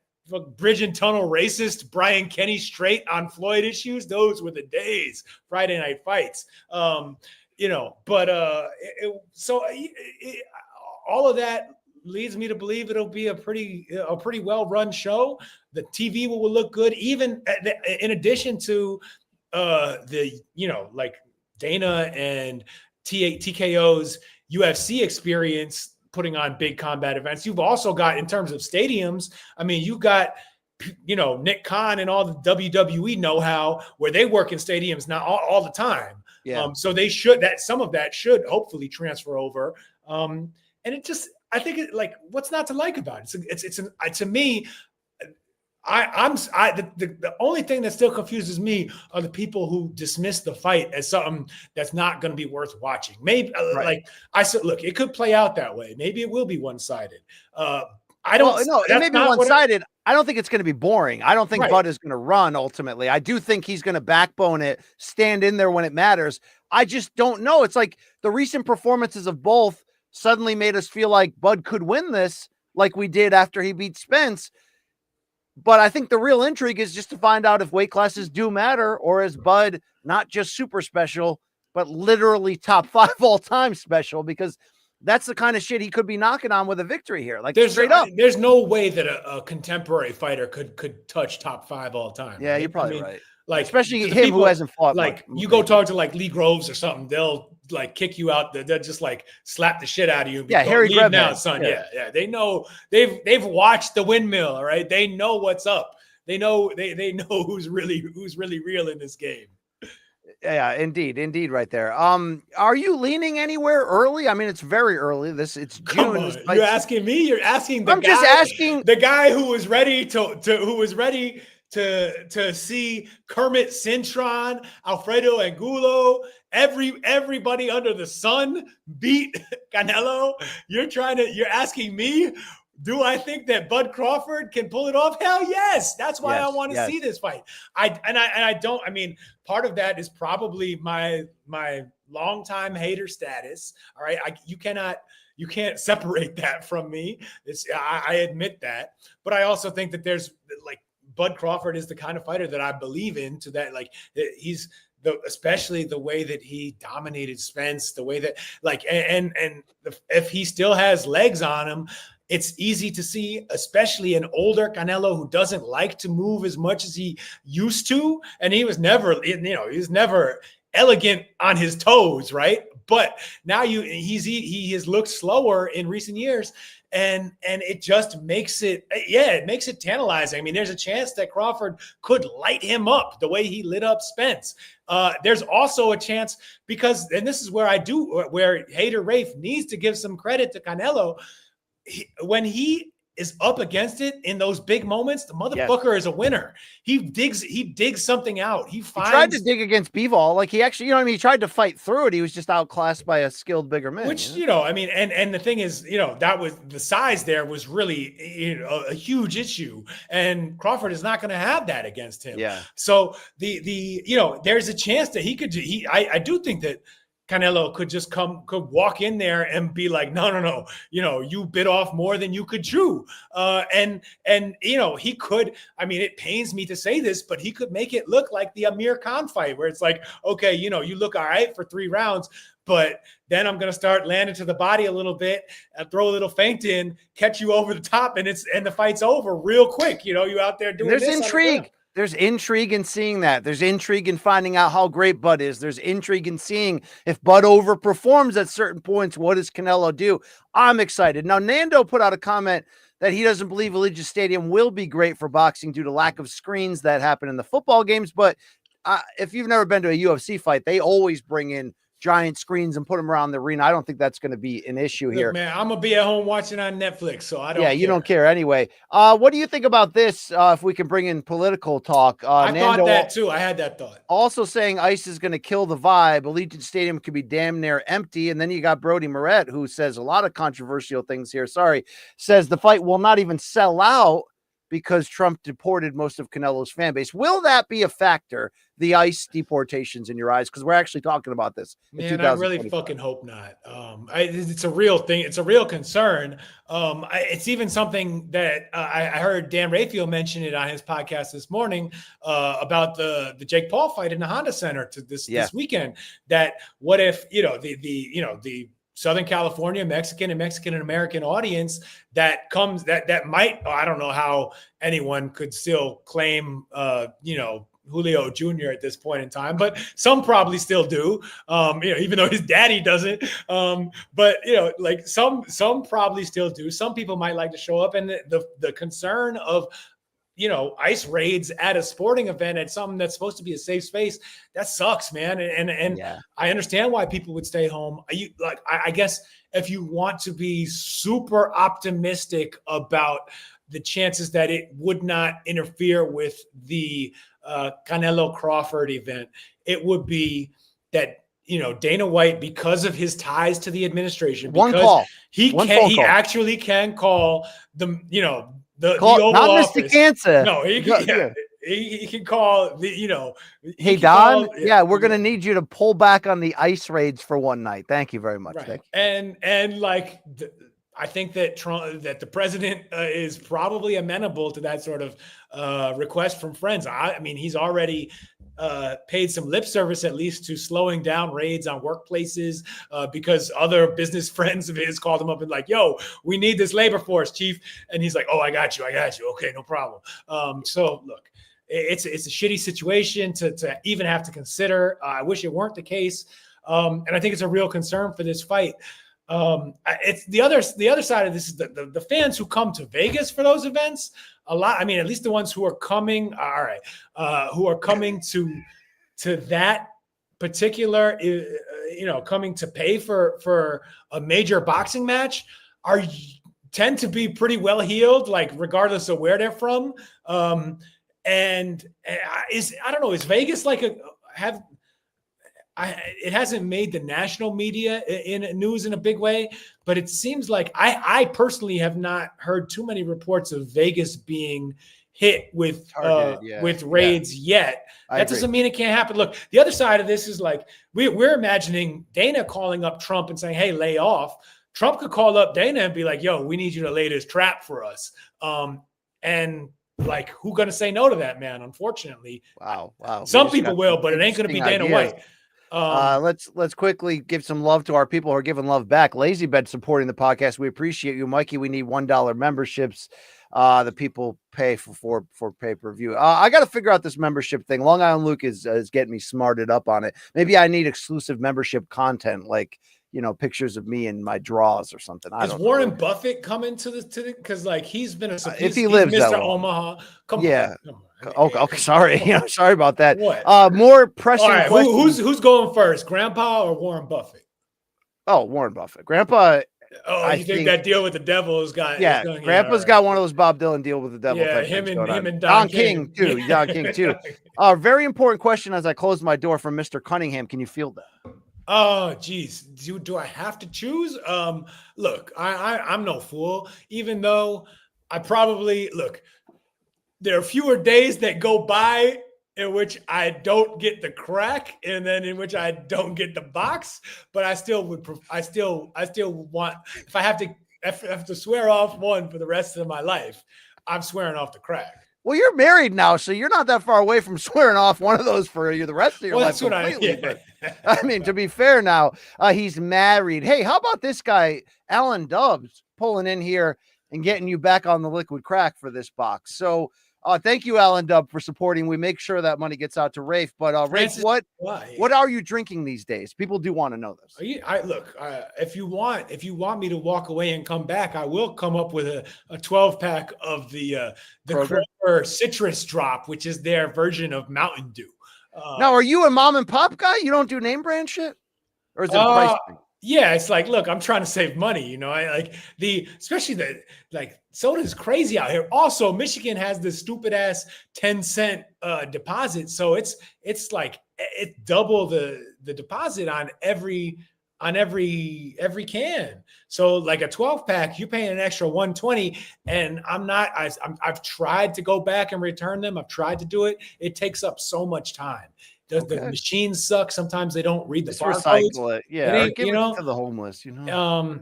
bridge and tunnel racist Brian Kenny straight on Floyd issues. Those were the days, Friday night fights. All of that leads me to believe it'll be a pretty well-run show. The TV will look good, even in addition to like Dana and TKO's UFC experience putting on big combat events. You've also got, in terms of stadiums, I mean, you've got, Nick Khan and all the WWE know-how where they work in stadiums now all the time. Yeah. So some of that should hopefully transfer over. And it just, I think what's not to like about it? To me, the only thing that still confuses me are the people who dismiss the fight as something that's not going to be worth watching. Maybe right. I said, look, it could play out that way. Maybe it will be one-sided. It may be one-sided. I don't think it's going to be boring. I don't think Right. Bud is going to run ultimately. I do think he's going to backbone it, stand in there when it matters. I just don't know. It's like the recent performances of both suddenly made us feel like Bud could win this, like we did after he beat Spence. But I think the real intrigue is just to find out if weight classes do matter, or is Bud not just super special, but literally top 5 all time special, because that's the kind of shit he could be knocking on with a victory here. Like, straight up. There's no way that a contemporary fighter could touch top 5 all time. Yeah, right? you're probably right. Like, especially him who hasn't fought. Like, much. you go talk to like Lee Groves or something, they'll like kick you out. They'll just like slap the shit out of you. Yeah, Harry leave Grebman. now, son. Yeah. They know, they've watched the windmill. All right, they know what's up. They know who's really real in this game. Yeah, indeed, right there. Are you leaning anywhere early? I mean, it's very early. It's June. You're asking me. You're asking. I'm just asking the guy who was ready to see Kermit Cintron, Alfredo Angulo, everybody under the sun beat Canelo. You're asking me, do I think that Bud Crawford can pull it off? Hell yes. That's why I want to see this fight. I mean, part of that is probably my longtime hater status. All right. You can't separate that from me. I admit that. But I also think that there's like, Bud Crawford is the kind of fighter that I believe in, to that, like, he's especially the way that he dominated Spence, the way that if he still has legs on him, it's easy to see, especially an older Canelo who doesn't like to move as much as he used to. And he was never elegant on his toes, right? But now he has looked slower in recent years. And it just makes it tantalizing. I mean, there's a chance that Crawford could light him up the way he lit up Spence. There's also a chance because, and this is where Hater Rafe needs to give some credit to Canelo. When he is up against it in those big moments, the motherfucker is a winner. He digs something out. He tried to dig against Bivol. Like he actually, he tried to fight through it. He was just outclassed by a skilled bigger man. Which, I mean, and the thing is, that was the size there was really, a huge issue. And Crawford is not going to have that against him. Yeah. So there's a chance that I do think that Canelo could walk in there and be like, no, you bit off more than you could chew. And he could, I mean, it pains me to say this, but he could make it look like the Amir Khan fight where it's like, okay, you look all right for 3 rounds, but then I'm going to start landing to the body a little bit, throw a little feint in, catch you over the top, and the fight's over real quick. You out there doing There's this intrigue. There's intrigue in seeing that. There's intrigue in finding out how great Bud is. There's intrigue in seeing if Bud overperforms at certain points. What does Canelo do? I'm excited. Now, Nando put out a comment that he doesn't believe Allegiant Stadium will be great for boxing due to lack of screens that happen in the football games. But if you've never been to a UFC fight, they always bring in giant screens and put them around the arena. I don't think that's going to be an issue here. Man, I'm going to be at home watching on Netflix, so I don't care. You don't care anyway. What do you think about this, if we can bring in political talk? I thought that too. I had that thought. Also saying ICE is going to kill the vibe. Allegiant Stadium could be damn near empty. And then you got Brody Moret, who says a lot of controversial things here. Says the fight will not even sell out because Trump deported most of Canelo's fan base. Will that be a factor, the ICE deportations in your eyes? Because we're actually talking about this. Man, I really fucking hope not. It's a real thing. It's a real concern. It's even something that I heard Dan Rafael mention it on his podcast this morning about the Jake Paul fight in the Honda Center this weekend. That what if, the Southern California, Mexican and American audience that might, I don't know how anyone could still claim, Julio Jr. at this point in time, but some probably still do, even though his daddy doesn't. But some probably still do. Some people might like to show up, and the concern of ICE raids at a sporting event at something that's supposed to be a safe space, that sucks, man. And I understand why people would stay home. I guess if you want to be super optimistic about the chances that it would not interfere with the Canelo-Crawford event, it would be that Dana White, because of his ties to the administration, he actually can call the the Oval not Office. Mr. Cancer. No, he can call the Hey Don, we're gonna need you to pull back on the ICE raids for one night. Thank you very much. Right. And I think that that the president is probably amenable to that sort of request from friends. I mean, he's already paid some lip service, at least, to slowing down raids on workplaces because other business friends of his called him up and like, yo, we need this labor force, chief. And he's like, oh, I got you. Okay, no problem. So look, it's a shitty situation to even have to consider. I wish it weren't the case. And I think it's a real concern for this fight. It's the other side of this is the fans who come to Vegas for those events. A lot. I mean, at least the ones who are coming. All right, who are coming to that particular, coming to pay for a major boxing match tend to be pretty well heeled, like regardless of where they're from. And I don't know. Is Vegas it hasn't made the national media in news in a big way, but it seems like I personally have not heard too many reports of Vegas being hit with raids yet. That doesn't mean it can't happen. Look, the other side of this is like we're imagining Dana calling up Trump and saying, hey, lay off. Trump could call up Dana and be like, yo, we need you to lay this trap for us. And like, who gonna say no to that man? Unfortunately, Wow. some people will, but it ain't gonna be Dana ideas. White. Let's quickly give some love to our people who are giving love back. Lazy Bed supporting the podcast. We appreciate you, Mikey. We need $1 memberships. The people pay for pay-per-view. I got to figure out this membership thing. Long Island Luke is getting me smarted up on it. Maybe I need exclusive membership content, like, you know, pictures of me in my draws or something. Is Warren Buffett coming to the because like he's been if he lives Mr. that long. Omaha. Come on. Okay, sorry. Sorry about that. What? More pressing questions. Who's going first, Grandpa or Warren Buffett? Oh, Warren Buffett. Grandpa. Oh, you think that deal with the devil has got? Yeah, Grandpa's got one of those Bob Dylan deal with the devil. Yeah, type him things and Don King too. Don King too. Very important question as I close my door from Mr. Cunningham. Can you feel that? Oh, geez. Do I have to choose? Look, I'm no fool, even though I probably there are fewer days that go by in which I don't get the crack and then in which I don't get the box, but I still want, if I have to swear off one for the rest of my life, I'm swearing off the crack. Well, you're married now, so you're not that far away from swearing off one of those for you the rest of your life. That's what But, I mean, to be fair now, he's married. Hey, how about this guy, Alan Dubs, pulling in here and getting you back on the liquid crack for this box? So thank you, Alan Dub, for supporting. We make sure that money gets out to Rafe. But Rafe, what are you drinking these days? People do want to know this. If you want me to walk away and come back, I will come up with a 12-pack of the Kroger Citrus Drop, which is their version of Mountain Dew. Now, are you a mom and pop guy? You don't do name brand shit, or is it a price thing? Yeah, it's like, look, I'm trying to save money, you know. Especially soda is crazy out here. Also, Michigan has this stupid ass 10-cent deposit, so it's like it's double the deposit on every can. So like a 12-pack, you're paying an extra $120, and I've tried to go back and return them. I've tried to do it. It takes up so much time. The machines suck. Sometimes they don't read the barcodes. Recycle it. Yeah, or give it to the homeless, you know.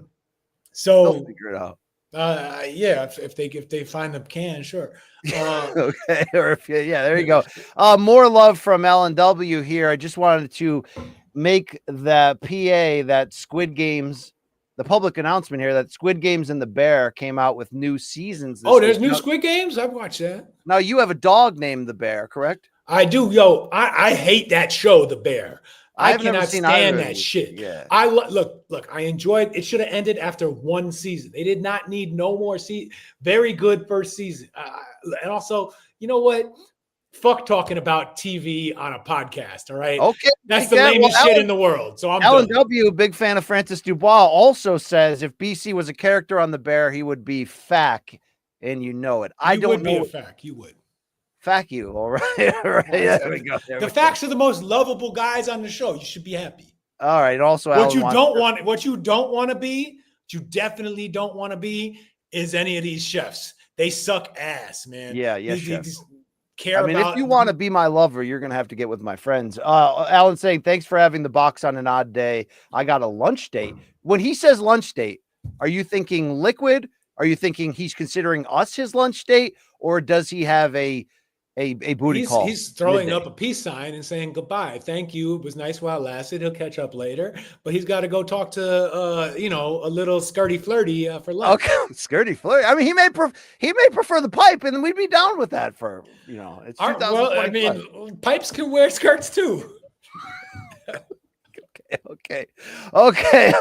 So they'll figure it out. Yeah, if they find the can, sure. Okay, or there you go. More love from Alan W here. I just wanted to make the PA that Squid Games, the public announcement here that Squid Games and the Bear came out with new seasons. There's new Squid Games? I've watched that. Now you have a dog named the Bear, correct? I do. Yo, I hate that show, The Bear. I cannot stand that shit. Yeah. Look, I enjoyed it. Should have ended after one season. They did not need no more season. Very good first season. And also, you know what? Fuck talking about TV on a podcast. All right. Okay. That's the lamest shit in the world. So I'm Alan W, big fan of Francis Dubois, also says if BC was a character on the Bear, he would be Fack, and you know it. You would be a Fack. You would. Fack you. All right. All right. There we go. The Facks are the most lovable guys on the show. You should be happy. All right. Also, what you don't want to be, what you definitely don't want to be, is any of these chefs. They suck ass, man. Yeah. If you want to be my lover, you're going to have to get with my friends. Alan saying, thanks for having the box on an odd day. I got a lunch date. When he says lunch date, are you thinking liquid? Are you thinking he's considering us his lunch date? Or does he have a booty call? He's throwing up a peace sign and saying goodbye. Thank you. It was nice while it lasted. He'll catch up later, but he's got to go talk to a little skirty flirty for lunch. Okay, skirty flirty. I mean, he may prefer the pipe, and we'd be down with that for it's 2025. Pipes can wear skirts too. Okay. All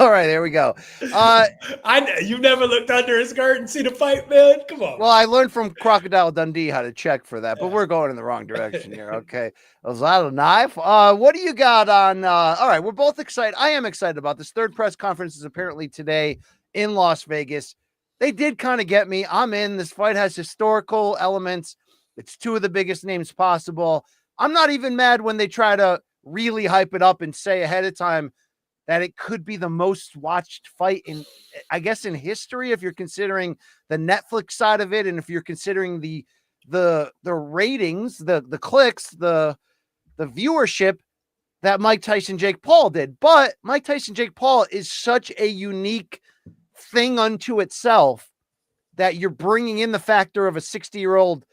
right, there we go. You never looked under his skirt and see the pipe, man. Come on. Well, I learned from Crocodile Dundee how to check for that, but we're going in the wrong direction here. Okay. Was that a knife? What do you got on? All right, we're both excited. I am excited about this. Third press conference is apparently today in Las Vegas. They did kind of get me. I'm in. This fight has historical elements. It's two of the biggest names possible. I'm not even mad when they try to really hype it up and say ahead of time that it could be the most watched fight in history, if you're considering the Netflix side of it, and if you're considering the ratings, the clicks, the viewership that Mike Tyson Jake Paul did. But Mike Tyson Jake Paul is such a unique thing unto itself that you're bringing in the factor of a 60-year-old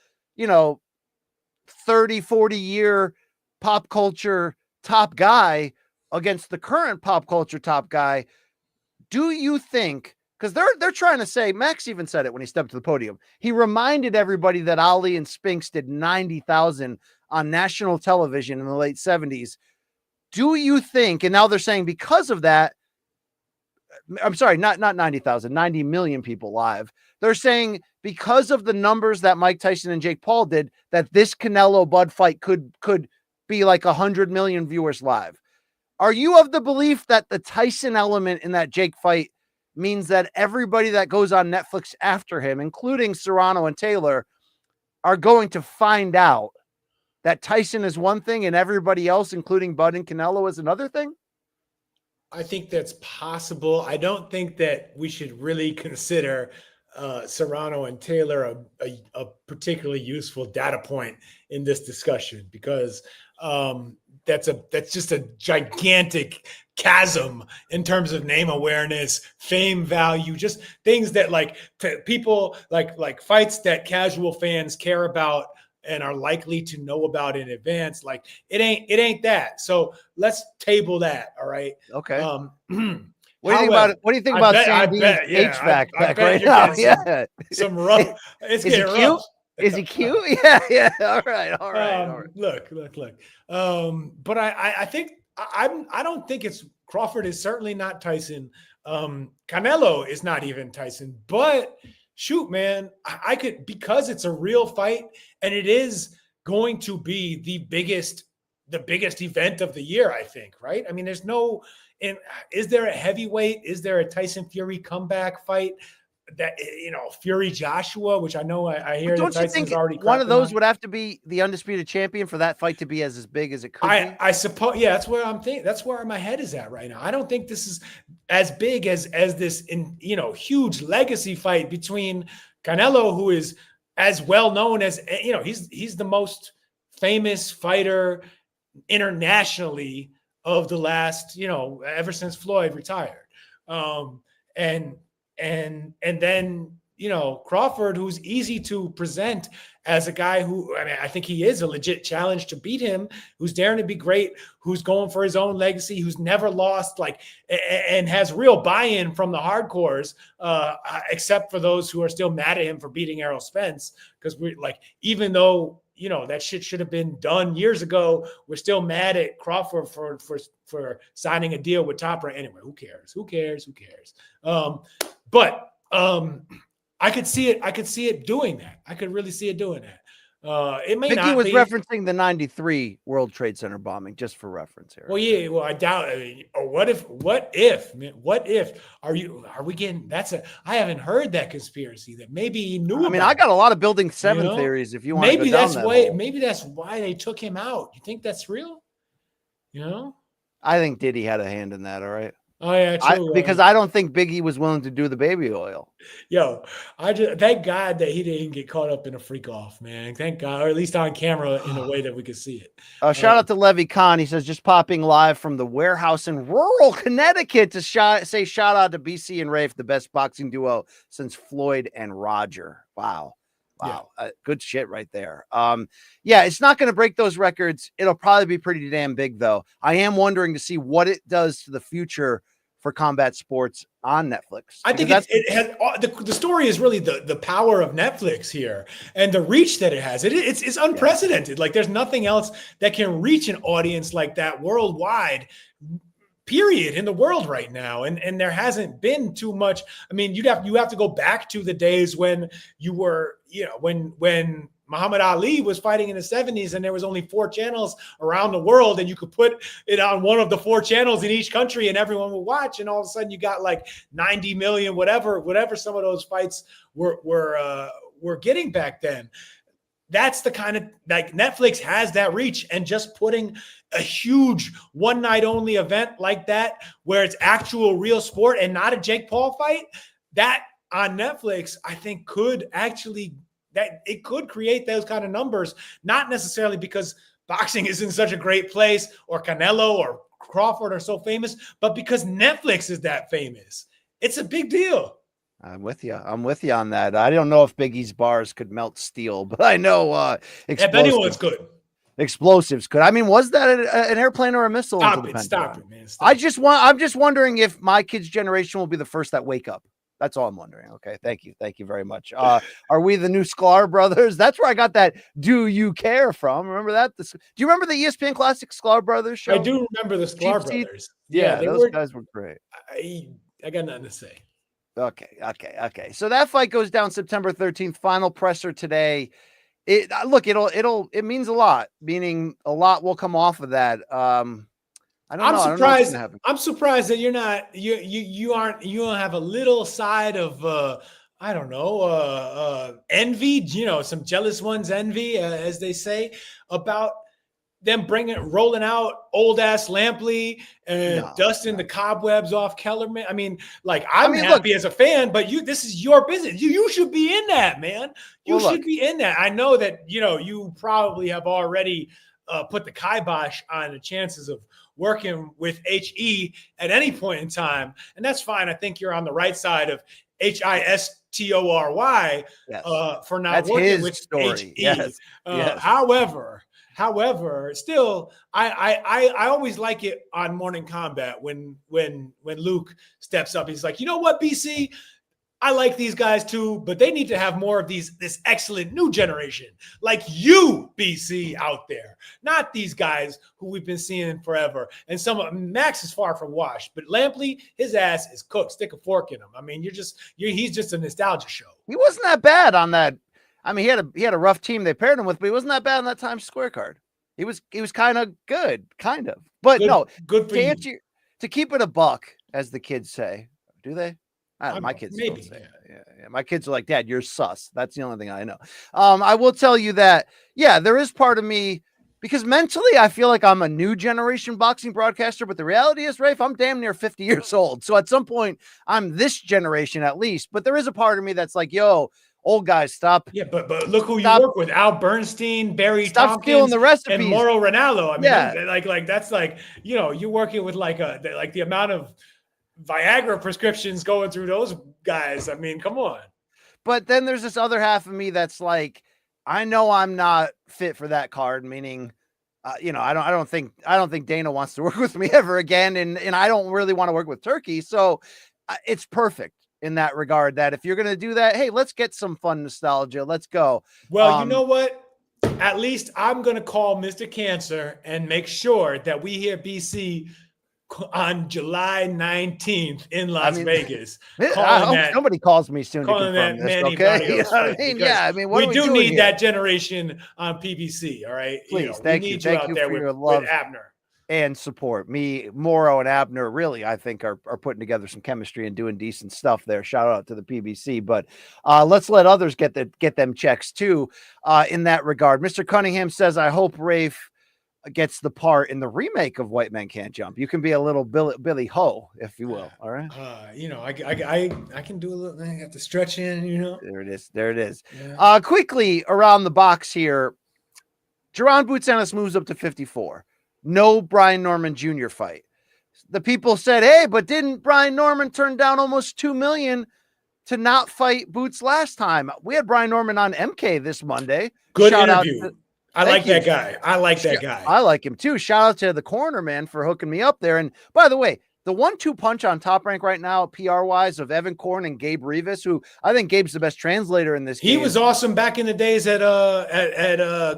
30, 40-year pop culture top guy against the current pop culture top guy, do you think, because they're trying to say, Max even said it when he stepped to the podium, he reminded everybody that Ali and Spinks did 90,000 on national television in the late 70s. Do you think, and now they're saying because of that, I'm sorry, not 90,000, 90 million people live. They're saying because of the numbers that Mike Tyson and Jake Paul did, that this Canelo Bud fight could be like 100 million viewers live. Are you of the belief that the Tyson element in that Jake fight means that everybody that goes on Netflix after him, including Serrano and Taylor, are going to find out that Tyson is one thing and everybody else, including Bud and Canelo, is another thing? I think that's possible. I don't think that we should really consider Serrano and Taylor a particularly useful data point in this discussion, because that's just a gigantic chasm in terms of name awareness, fame value, just things that people like fights that casual fans care about and are likely to know about in advance. Like it ain't that. So let's table that. All right. Okay. What do you think about it? What do you think about Sandy's HVAC back right now? Yeah. Some rough. It's Is he getting cute? rough. Is he cute? Yeah. All right. Look. But I think I don't think it's Crawford is certainly not Tyson. Canelo is not even Tyson. But shoot, man, I could, because it's a real fight and it is going to be the biggest event of the year, I think, right? I mean, is there a heavyweight? Is there a Tyson Fury comeback fight? That, Fury Joshua, which I know I hear that Tyson's already one of those would have to be the undisputed champion for that fight to be as big as it could be. I suppose, yeah, that's where I'm thinking. That's where my head is at right now. I don't think this is as big as this huge legacy fight between Canelo, who is as well known as he's the most famous fighter internationally of the last ever since Floyd retired, and then Crawford, who's easy to present as a guy who, I think he is a legit challenge to beat him, who's daring to be great, who's going for his own legacy, who's never lost, and has real buy-in from the hardcores, except for those who are still mad at him for beating Errol Spence, because even though that shit should have been done years ago, we're still mad at Crawford for signing a deal with Top Rank. Anyway, who cares? But I could see it doing that. I could really see it doing that. It may not. He was be. referencing the '93 World Trade Center bombing, just for reference here. Well, yeah. Well, I doubt. What if? Man, what if? Are we getting? I haven't heard that conspiracy that maybe he knew. I got a lot of Building 7 theories. If you want, maybe that's why. Maybe that's why they took him out. You think that's real? I think Diddy had a hand in that. All right. Oh yeah, true. Because I don't think Biggie was willing to do the baby oil. Yo, I just thank God that he didn't get caught up in a freak off, man. Thank God, or at least on camera in a way that we could see it. Shout out to Levy Khan. He says, just popping live from the warehouse in rural Connecticut to say shout out to BC and Rafe, the best boxing duo since Floyd and Roger. Wow. Yeah. Good shit right there. It's not going to break those records. It'll probably be pretty damn big, though. I am wondering to see what it does to the future for combat sports on Netflix. I think it has the story is really the power of Netflix here and the reach that it has. It's unprecedented. Yeah. There's nothing else that can reach an audience like that worldwide, period, in the world right now. And there hasn't been too much. I mean, you have to go back to the days when you were, when Muhammad Ali was fighting in the 70s and there was only 4 channels around the world and you could put it on one of the 4 channels in each country and everyone would watch. And all of a sudden you got 90 million, whatever some of those fights were getting back then. That's the kind of Netflix has that reach, and just putting a huge one night only event like that where it's actual real sport and not a Jake Paul fight, that on Netflix, I think could create those kind of numbers, not necessarily because boxing is in such a great place or Canelo or Crawford are so famous, but because Netflix is that famous. It's a big deal. I'm with you. I'm with you on that. I don't know if Biggie's bars could melt steel, but I know If anyone's good. explosives could. I mean, was that an airplane or a missile? Stop into the it. Pentagon? Stop it, man. Stop I'm just wondering if my kids' generation will be the first that wake up. That's all I'm wondering. Okay. Thank you. Thank you very much. Are we the new Sklar brothers? That's where I got that Do You Care from. Remember that? Do you remember the ESPN Classic Sklar Brothers show? I do remember the Sklar brothers. Yeah, those guys were great. I got nothing to say. Okay. So that fight goes down September 13th. Final presser today. It means a lot, meaning a lot will come off of that. I don't know. Surprised. I'm surprised that you're not. You don't have a little side of envy. Some jealous ones envy, as they say, about them rolling out old ass Lampley and dusting the cobwebs off Kellerman. I mean, I'm happy as a fan, but this is your business. You should be in that, man. You should be in that. I know that you probably have already put the kibosh on the chances of working with HE at any point in time, and that's fine. I think you're on the right side of HISTORY for not that's working with story. HE. Yes. However, still, I always like it on Morning Combat when Luke steps up. He's like, you know what, BC? I like these guys too, but they need to have more of this excellent new generation like you, BC, out there. Not these guys who we've been seeing forever. And Max is far from washed, but Lampley, his ass is cooked. Stick a fork in him. I mean, he's just a nostalgia show. He wasn't that bad on that. I mean, he had a rough team they paired him with, but he wasn't that bad on that Times Square card. He was kind of good, kind of. But good for you. To keep it a buck, as the kids say. Do they? My kids maybe. Yeah. My kids are like, Dad, you're sus. That's the only thing I know. I will tell you that, there is part of me, because mentally I feel like I'm a new generation boxing broadcaster, but the reality is, Rafe, I'm damn near 50 years old. So at some point I'm this generation at least, but there is a part of me that's like, yo, old guys, stop. Yeah, but look who you work with: Al Bernstein, Barry Stop stealing the recipes, and Mauro Ranallo. I mean, like that's like you're working with like the amount of Viagra prescriptions going through those guys. I mean, come on. But then there's this other half of me that's like, I know I'm not fit for that card, meaning, I don't think Dana wants to work with me ever again, and I don't really want to work with Turkey. So it's perfect in that regard. That if you're gonna do that, hey, let's get some fun nostalgia. Let's go. Well, you know what? At least I'm gonna call Mr. Cancer and make sure that we hear BC on July 19th in Las Vegas. I hope somebody calls me soon to confirm that this, Manny okay? We do need that generation on PBC, all right? Please, thank you for your love with Abner. And support. Me, Morrow, and Abner really, I think, are putting together some chemistry and doing decent stuff there. Shout out to the PBC. But let's let others get them checks too in that regard. Mr. Cunningham says, I hope Rafe gets the part in the remake of White Men Can't Jump. You can be a little Billy Ho, if you will. All right. I can do a little. I have to stretch in. There it is. Yeah. Quickly around the box here. Jaron Boots Ennis moves up to 54. No Brian Norman Jr. fight. The people said, hey, but didn't Brian Norman turn down almost $2 million to not fight Boots last time? We had Brian Norman on MK this Monday. Good interview. I like that guy. I like him too. Shout out to the corner man for hooking me up there. And by the way, the 1-2 punch on Top Rank right now, PR wise, of Evan Korn and Gabe Rivas, who I think Gabe's the best translator in this game. He was awesome back in the days at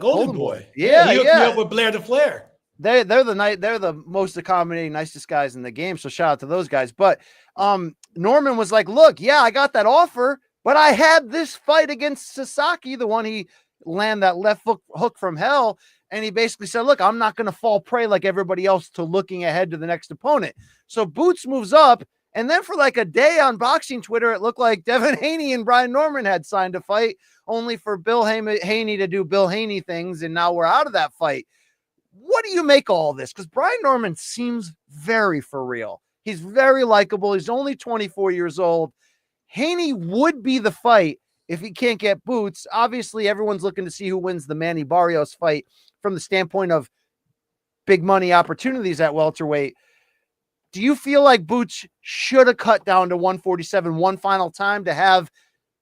Golden Boy. Yeah, he hooked me up with Blair the Flair. They're the most accommodating, nicest guys in the game. So shout out to those guys. But Norman was like, look, I got that offer, but I had this fight against Sasaki, the one he land that left hook from hell, and he basically said, look, I'm not going to fall prey like everybody else to looking ahead to the next opponent. So Boots moves up, and then for like a day on boxing Twitter, it looked like Devin Haney and Brian Norman had signed a fight, only for Bill Haney to do Bill Haney things, and now we're out of that fight. What do you make of all this? Because Brian Norman seems very for real. He's very likable. He's only 24 years old. Haney would be the fight if he can't get Boots. Obviously, everyone's looking to see who wins the Manny Barrios fight from the standpoint of big money opportunities at welterweight. Do you feel like Boots should have cut down to 147 one final time to have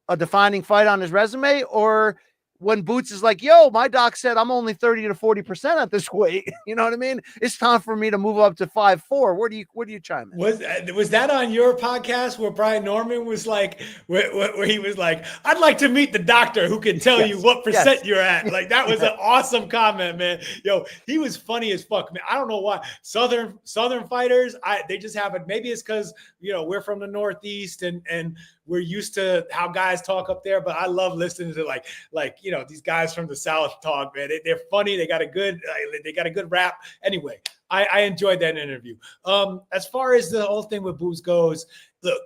a defining fight on his resume? Or when Boots is like, yo, my doc said I'm only 30 to 40% at this weight. You know what I mean? It's time for me to move up to 5'4". Where do you chime in? Was that on your podcast where Brian Norman was like, where he was like, I'd like to meet the doctor who can tell you what percent you're at. Like, that was an awesome comment, man. Yo, he was funny as fuck, man. I don't know why Southern fighters, they just have it. Maybe it's because, we're from the Northeast and we're used to how guys talk up there, but I love listening to like these guys from the South talk, man. They're funny. They got a good rap. Anyway, I enjoyed that interview. As far as the whole thing with Boots goes, look,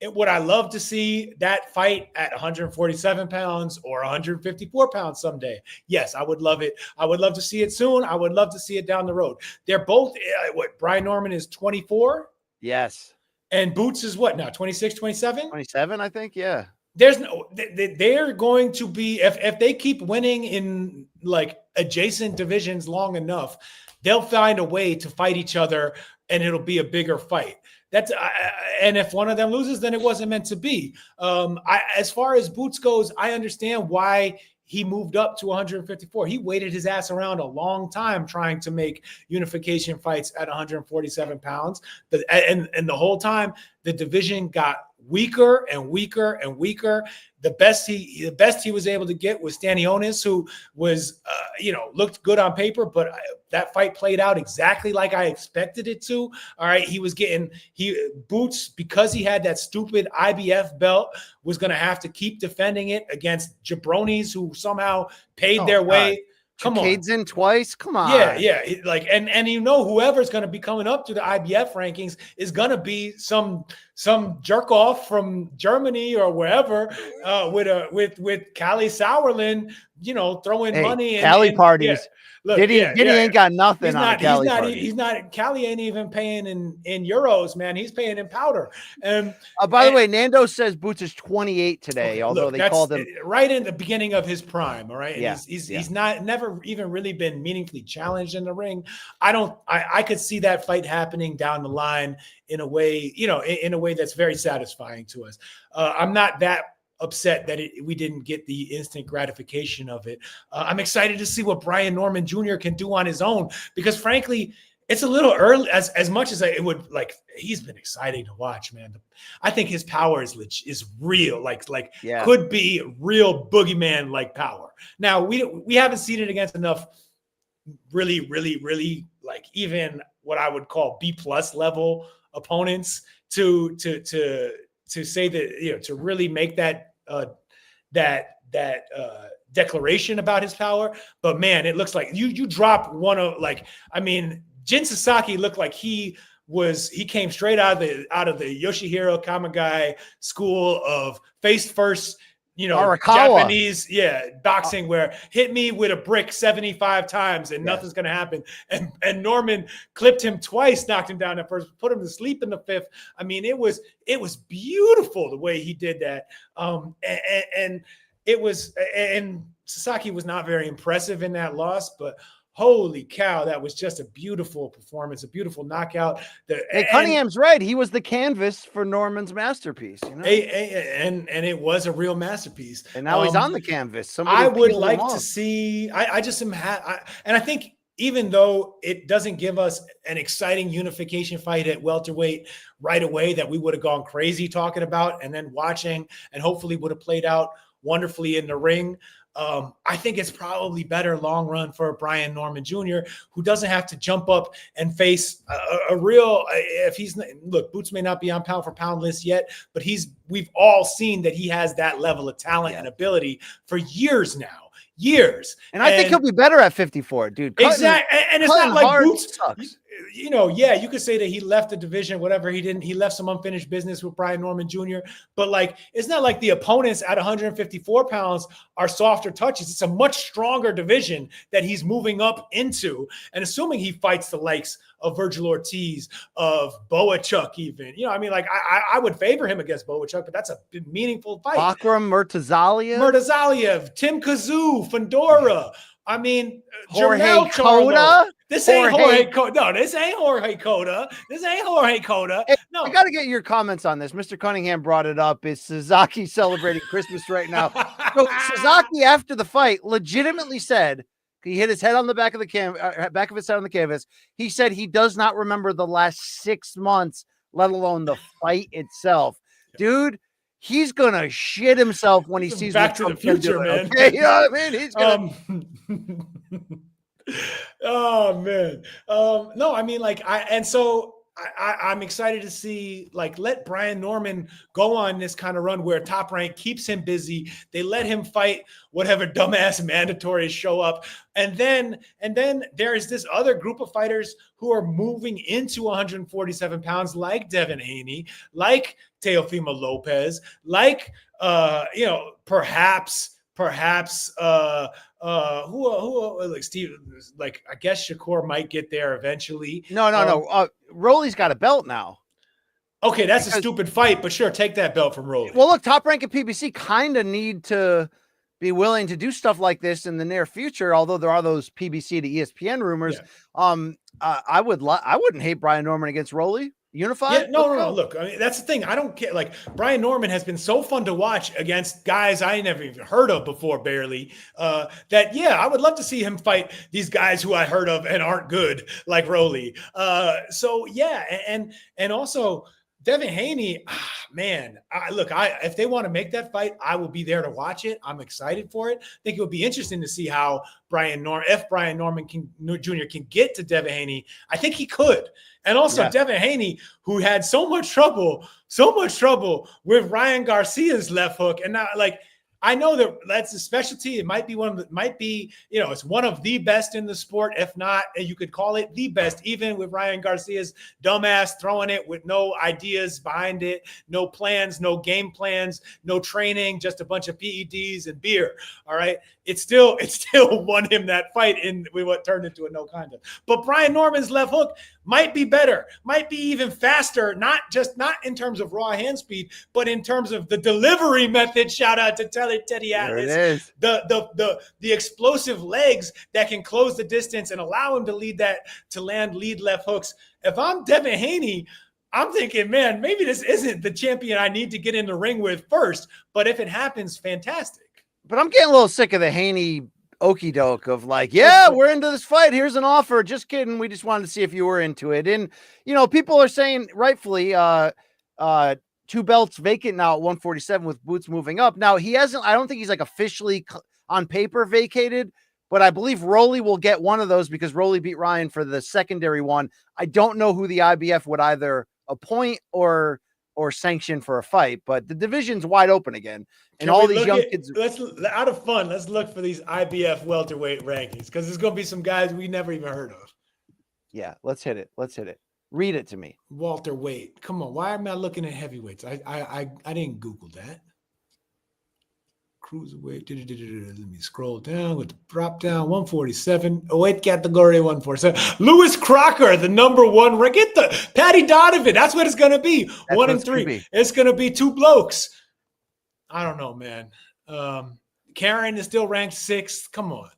would I love to see that fight at 147 pounds or 154 pounds someday? Yes, I would love it. I would love to see it soon. I would love to see it down the road. They're both, Brian Norman is 24? Yes. And Boots is what now, 26, 27? 27, I think, yeah. They're going to be, if they keep winning in like adjacent divisions long enough, they'll find a way to fight each other and it'll be a bigger fight. And if one of them loses, then it wasn't meant to be. As far as Boots goes, I understand why he moved up to 154. He waited his ass around a long time trying to make unification fights at 147 pounds. And the whole time, the division got weaker and weaker and weaker. The best he was able to get was Stanionis, who was, looked good on paper, but that fight played out exactly like I expected it to. All right. Boots, because he had that stupid IBF belt, was going to have to keep defending it against jabronis who somehow paid their way. Come on. Cade's in twice. Come on. Yeah. Like, and whoever's going to be coming up to the IBF rankings is going to be some jerk off from Germany or wherever, with Callie Sauerland, throwing money and Callie parties. Yeah. Look, Diddy ain't got nothing he's on not, Callie he's not, parties. he's not, Callie ain't even paying in euros, man. He's paying in powder. By the way, Nando says Boots is 28 today, although they called him right in the beginning of his prime. All right. And yeah, he's never even really been meaningfully challenged in the ring. I could see that fight happening down the line in a way, in a way that's very satisfying to us. I'm not that upset that we didn't get the instant gratification of it. I'm excited to see what Brian Norman Jr. can do on his own, because frankly, it's a little early. As much as it would, like, he's been exciting to watch, man. I think his power is real, could be real boogeyman like power. Now we haven't seen it against enough really, really, really, like, even what I would call B+ level opponents to say that, to really make that declaration about his power. But man, it looks like you drop one of, Jin Sasaki looked like he came straight out of the Yoshihiro Kamagai school of face first, Arakawa. Japanese, boxing, where hit me with a brick 75 times and nothing's going to happen. And Norman clipped him twice, knocked him down at first, put him to sleep in the fifth. I mean, it was beautiful the way he did that. And Sasaki was not very impressive in that loss, but holy cow, that was just a beautiful performance, a beautiful knockout. Cunningham's right. He was the canvas for Norman's masterpiece. And it was a real masterpiece. And now he's on the canvas. I would like to see. I just am, and I think even though it doesn't give us an exciting unification fight at welterweight right away that we would have gone crazy talking about and then watching, and hopefully would have played out wonderfully in the ring. I think it's probably better long run for Brian Norman Jr., who doesn't have to jump up and face a real, Boots may not be on pound for pound list yet, but we've all seen that he has that level of talent and ability for years now. And I think he'll be better at 54, dude. Exactly. And it's not like Boots sucks. You could say that he left the division, whatever. He left some unfinished business with Brian Norman Jr. But it's not like the opponents at 154 pounds are softer touches. It's a much stronger division that he's moving up into. And assuming he fights the likes of Virgil Ortiz, of Boachuk even. I would favor him against Boachuk, but that's a meaningful fight. Bakram Murtazaliev, Tim Kazoo, Fandora. Jorge Cota. This ain't Jorge Cota. No, this ain't Jorge Cota. This ain't Jorge Cota. Hey, No. I got to get your comments on this. Mr. Cunningham brought it up. Is Sasaki celebrating Christmas right now? So Sasaki, after the fight, legitimately said he hit his head on the back of the back of his head on the canvas. He said he does not remember the last 6 months, let alone the fight itself. Dude, he's gonna shit himself when he sees Back to the Future, man. Okay, you know what I mean? He's gonna. Oh man. No, I mean, like, I'm excited to see, like, let Brian Norman go on this kind of run where Top Rank keeps him busy. They let him fight whatever dumbass mandatories show up. And then there is this other group of fighters who are moving into 147 pounds, like Devin Haney, like Teofimo Lopez, like, perhaps who like Steve, like, I guess Shakur might get there eventually. No. Rolly's got a belt now. Okay, that's a stupid fight, but sure, take that belt from Rolly. Well, look, Top Rank and PBC kind of need to be willing to do stuff like this in the near future. Although there are those PBC to ESPN rumors. Yeah. I wouldn't hate Brian Norman against Rolly. Unified? Yeah, no. Look, I mean, that's the thing. I don't care. Like, Brian Norman has been so fun to watch against guys I never even heard of before, barely. That, yeah, I would love to see him fight these guys who I heard of and aren't good, like Rolly. So yeah, and also Devin Haney, man. If they want to make that fight, I will be there to watch it. I'm excited for it. I think it would be interesting to see how Brian Norman Jr. can get to Devin Haney. I think he could. And also Devin Haney, who had so much trouble with Ryan Garcia's left hook. And now, like, I know that's a specialty. It might be it's one of the best in the sport. If not, you could call it the best, even with Ryan Garcia's dumbass throwing it with no ideas behind it, no plans, no game plans, no training, just a bunch of PEDs and beer. All right. It still won him that fight with what turned into a no contest. But Brian Norman's left hook might be better, might be even faster, not in terms of raw hand speed, but in terms of the delivery method. Shout out to Teddy Atlas. The explosive legs that can close the distance and allow him to land lead left hooks. If I'm Devin Haney, I'm thinking, man, maybe this isn't the champion I need to get in the ring with first. But if it happens, fantastic. But I'm getting a little sick of the Haney okie doke of like, yeah, we're into this fight. Here's an offer. Just kidding. We just wanted to see if you were into it. And, people are saying rightfully, 2 belts vacant now at 147 with Boots moving up. Now I don't think he's like officially on paper vacated, but I believe Rolly will get one of those because Rolly beat Ryan for the secondary one. I don't know who the IBF would either appoint or sanction for a fight, but the division's wide open again. And all these young kids. Let's look for these IBF welterweight rankings because there's going to be some guys we never even heard of. Yeah, let's hit it. Read it to me. Welterweight. Come on. Why am I looking at heavyweights? I didn't Google that. Cruiserweight. Let me scroll down with the drop down. 147. Weight category 147. Lewis Crocker, the number one. Get the Patty Donovan. That's what it's going to be. 1 and 3. It's going to be 2 blokes. I don't know, man. Karen is still ranked 6th. Come on.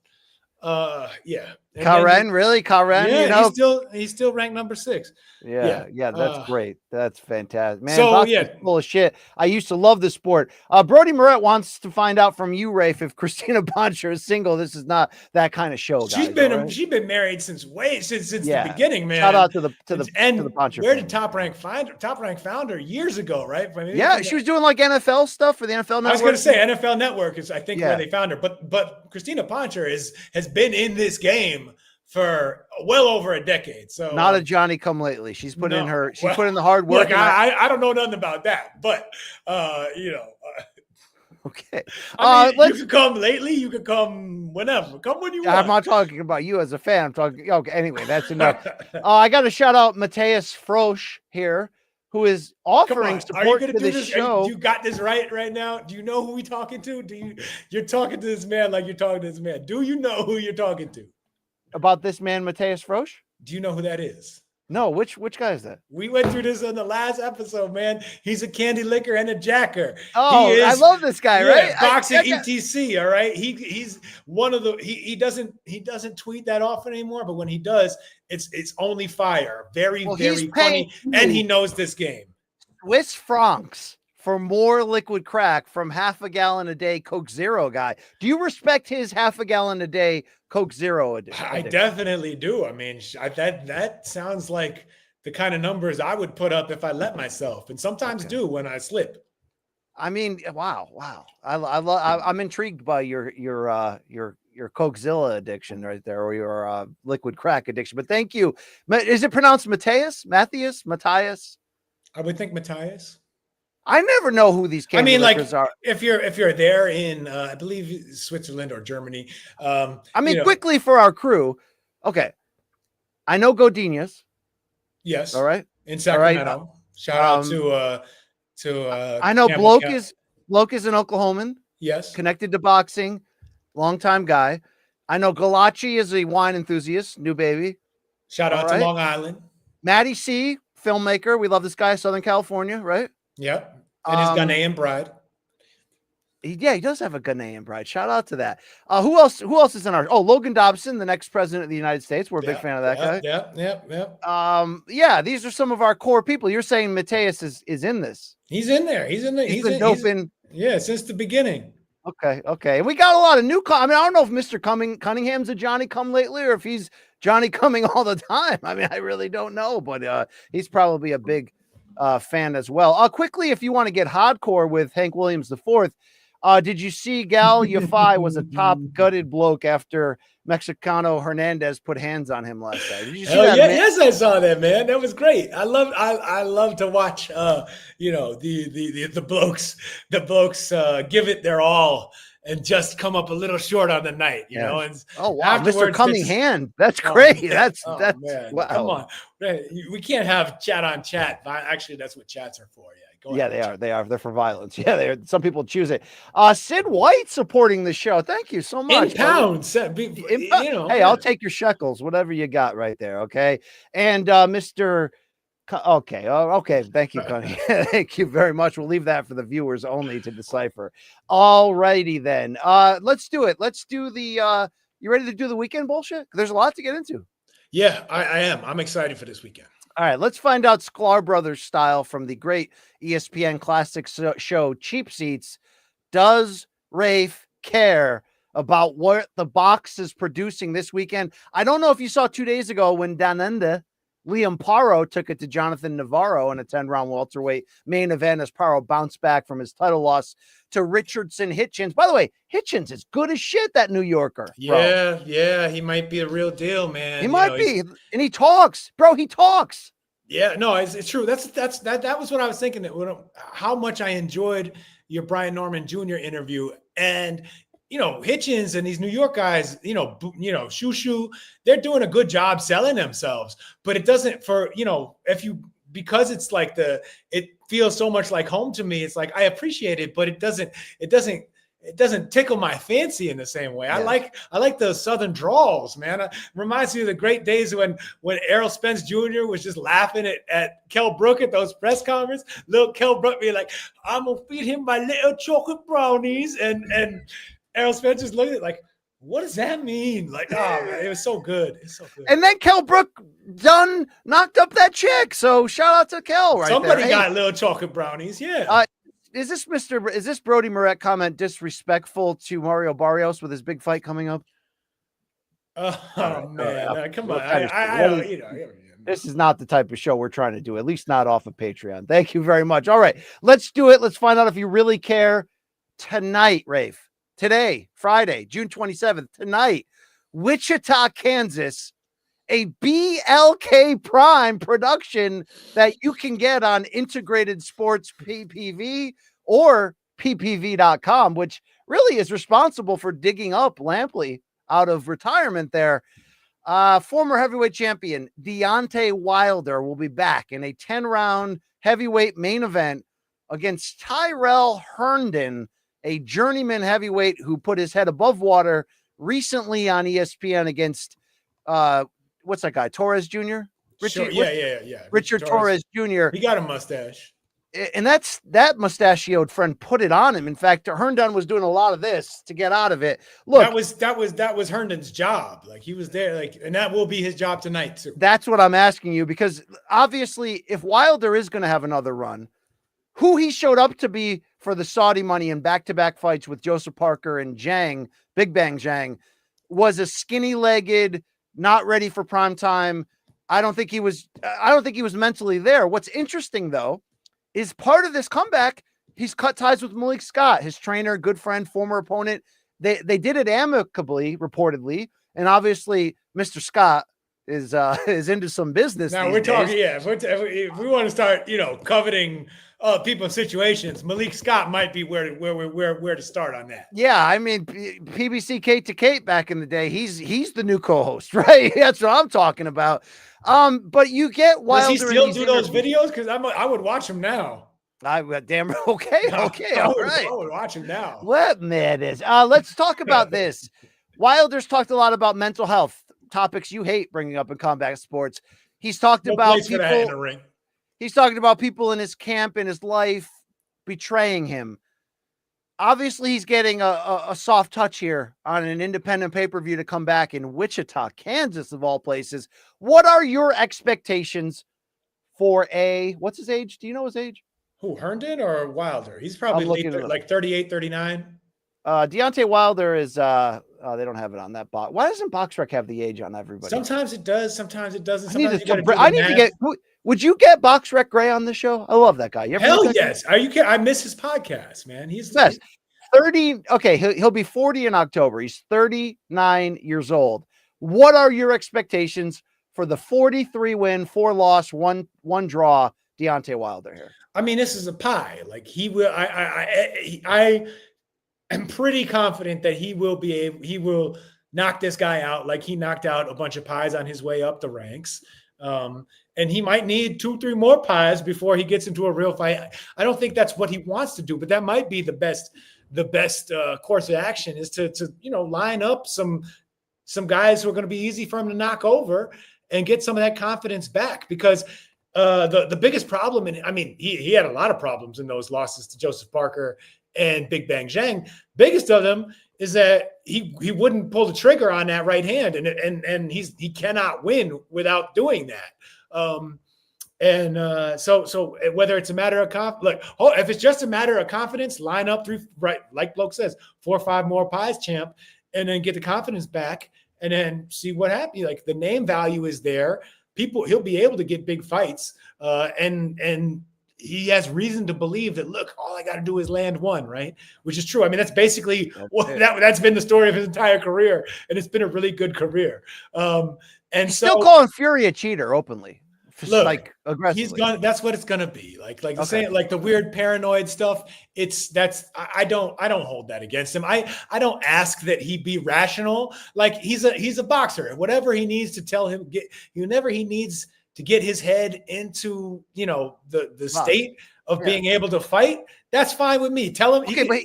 Yeah. Karen, really? Karen? Yeah, he's still ranked number 6. Yeah, that's great. That's fantastic. Man, so full of shit. I used to love the sport. Brody Moret wants to find out from you, Rafe, if Christina Boncher is single. This is not that kind of show, guys. She's been married since the beginning, man. Shout out to the Boncher. Where did Top Rank found her years ago, right? I mean, she was doing like NFL stuff for the NFL Network. I was going to say NFL Network is, I think, where they found her. But Christina Boncher has been in this game for well over a decade. So not a Johnny come lately. She's put in the hard work. Look, I don't know nothing about that, but okay. You can come lately, you can come whenever. Come when you want. I'm not talking about you as a fan. I'm talking anyway, that's enough. I gotta shout out Mateus Frosch here, who is offering support to this show. You got this right now? Do you know who we're talking to? You're talking to this man like you're talking to this man. Do you know who you're talking to? About this man, Mateus Frosch? Do you know who that is? No, which guy is that? We went through this in the last episode, man. He's a candy licker and a jacker. Oh, I love this guy, right? Boxing ETC, all right. He's one of the he doesn't tweet that often anymore, but when he does, it's only fire. Very funny, and he knows this game. Swiss francs for more liquid crack from half a gallon a day Coke Zero guy. Do you respect his half a gallon a day Coke Zero addiction? I definitely do. I mean, that sounds like the kind of numbers I would put up if I let myself, and sometimes do when I slip. I mean, wow. I'm intrigued by your Cokezilla addiction right there, or your liquid crack addiction. But thank you. Is it pronounced Matthias? Matthias? I would think Matthias. I never know who these candy lickers are. If you're there in I believe Switzerland or Germany. Quickly for our crew. Okay. I know Godinez. Yes. All right. In Sacramento. Right. Shout out to I know Campbell. Bloke is an Oklahoman. Yes. Connected to boxing. Longtime guy. I know Galachi is a wine enthusiast, new baby. Shout out to Long Island. Matty C, filmmaker. We love this guy, Southern California, right? Yep. And his Ghanaian bride. He does have a Ghanaian bride. Shout out to that. Who else is in our? Oh, Logan Dobson, the next president of the United States. We're a big fan of that guy. Yep. These are some of our core people. You're saying Mateus is in this. He's in there. He's been doping. Yeah, since the beginning. Okay. And we got a lot of new. I don't know if Mr. Cunningham's a Johnny Come lately, or if he's Johnny Coming all the time. I mean, I really don't know, but he's probably a big fan as well. Quickly, if you want to get hardcore with Hank Williams IV, did you see Gal Yafai was a top gutted bloke after Mexicano Hernandez put hands on him last night? Did you see that? Yes, I saw that, man. That was great. I love to watch the blokes give it their all and just come up a little short on the night, you know. And wow, Mr. Cummingham, that's great. That's man. Wow. Come on, we can't have chat on chat. Actually, that's what chats are for. Yeah, they are. They're for violence. Yeah, they are. Some people choose it. Sid White supporting the show. Thank you so much. In pounds, Hey, I'll take your shekels, whatever you got right there. Okay, and Mr. Okay. Thank you, Connie. Thank you very much. We'll leave that for the viewers only to decipher. All righty then. Let's do it. Let's do the. You ready to do the weekend bullshit? There's a lot to get into. Yeah, I am. I'm excited for this weekend. All right, let's find out Sklar Brothers style from the great ESPN classic show Cheap Seats. Does Rafe care about what the box is producing this weekend? I don't know if you saw 2 days ago when Danenda Liam Paro took it to Jonathan Navarro in a 10-round welterweight main event as Paro bounced back from his title loss to Richardson Hitchens. By the way, Hitchens is good as shit, that New Yorker. Bro. Yeah, he might be a real deal, man. He might be, and he talks. Bro, he talks. Yeah, no, it's true. That was what I was thinking. How much I enjoyed your Brian Norman Jr. interview, and Hitchens and these New York guys, Shushu, they're doing a good job selling themselves. But it doesn't because it's like it feels so much like home to me. It's like I appreciate it, but it doesn't tickle my fancy in the same way. Yeah. I like those Southern drawls, man. It reminds me of the great days when Errol Spence Jr. was just laughing at Kell Brook at those press conferences. Little Kell Brook be like, "I'm gonna feed him my little chocolate brownies," and Errol Spence just looked at it like, what does that mean? Like, oh man, it was so good. It's so good. And then Kell Brook knocked up that chick. So shout out to Kell right Somebody there. got little chocolate brownies, yeah. Is this Brody Moret comment disrespectful to Mario Barrios with his big fight coming up? Oh man, come on. This is not the type of show we're trying to do, at least not off of Patreon. Thank you very much. All right, let's do it. Let's find out if you really care tonight, Rafe. Today, Friday, June 27th, tonight, Wichita, Kansas, a BLK Prime production that you can get on Integrated Sports PPV or ppv.com, which really is responsible for digging up Lampley out of retirement there. Former heavyweight champion Deontay Wilder will be back in a 10-round heavyweight main event against Tyrell Herndon, a journeyman heavyweight who put his head above water recently on ESPN against what's that guy? Torres Jr. Sure. Richie, Yeah. Richard Torres Jr. He got a mustache. And that mustachioed friend put it on him. In fact, Herndon was doing a lot of this to get out of it. Look, that was Herndon's job. Like he was there, like, and that will be his job tonight too. That's what I'm asking you, because obviously, if Wilder is going to have another run, who he showed up to be for the Saudi money in back-to-back fights with Joseph Parker and Zhang, Big Bang Zhang, was a skinny-legged, not ready for prime time. I don't think he was mentally there. What's interesting though is part of this comeback, he's cut ties with Malik Scott, his trainer, good friend, former opponent. They did it amicably, reportedly, and obviously Mr. Scott is into some business. Now we're talking, if we want to start, coveting people's situations, Malik Scott might be where to start on that. Yeah, I mean, PBC Kate to Kate back in the day, he's the new co-host, right? That's what I'm talking about. But you get Wilder. Does he still do those videos? Because I would watch them now. Damn. Okay. All right. I would watch him now. What man is? Let's talk about this. Wilder's talked a lot about mental health, topics you hate bringing up in combat sports. He's talked about place for that in the ring. He's talking about people in his camp, in his life, betraying him. Obviously, he's getting a soft touch here on an independent pay-per-view to come back in Wichita, Kansas, of all places. What are your expectations for what's his age? Do you know his age? Who, Herndon or Wilder? He's probably like 38, 39. Deontay Wilder is, they don't have it on that box. Why doesn't BoxRec have the age on everybody? Sometimes it does. Sometimes it doesn't. Would you get BoxRec Gray on the show? I love that guy. Hell yes. Are you kidding? I miss his podcast, man. He's best. 30. Okay. He'll be 40 in October. He's 39 years old. What are your expectations for the 43 win, 4 loss, one draw Deontay Wilder here? I mean, this is a pie. Like he will, I am pretty confident that he will knock this guy out like he knocked out a bunch of pies on his way up the ranks. And he might need 2-3 more pies before he gets into a real fight. I don't think that's what he wants to do, but that might be the best course of action is to line up some guys who are going to be easy for him to knock over and get some of that confidence back, because the biggest problem, he had a lot of problems in those losses to Joseph Parker and Big Bang Zhang. Biggest of them is that he wouldn't pull the trigger on that right hand, and he cannot win without doing that. So whether it's a matter of if it's just a matter of confidence, line up through, right, like Bloke says, 4 or 5 more pies, champ, and then get the confidence back, and then see what happens. Like the name value is there. He'll be able to get big fights, and he has reason to believe that, look, all I got to do is land one, right? Which is true. I mean, that's basically that's been the story of his entire career, and it's been a really good career. And he's still calling Fury a cheater openly. Look, like aggressively. That's what it's gonna be. Like saying, like the weird paranoid stuff. I don't hold that against him. I don't ask that he be rational. Like he's a boxer. Whatever he needs to tell him, whenever he needs to get his head into the state of being able to fight, that's fine with me. Tell him. Okay, but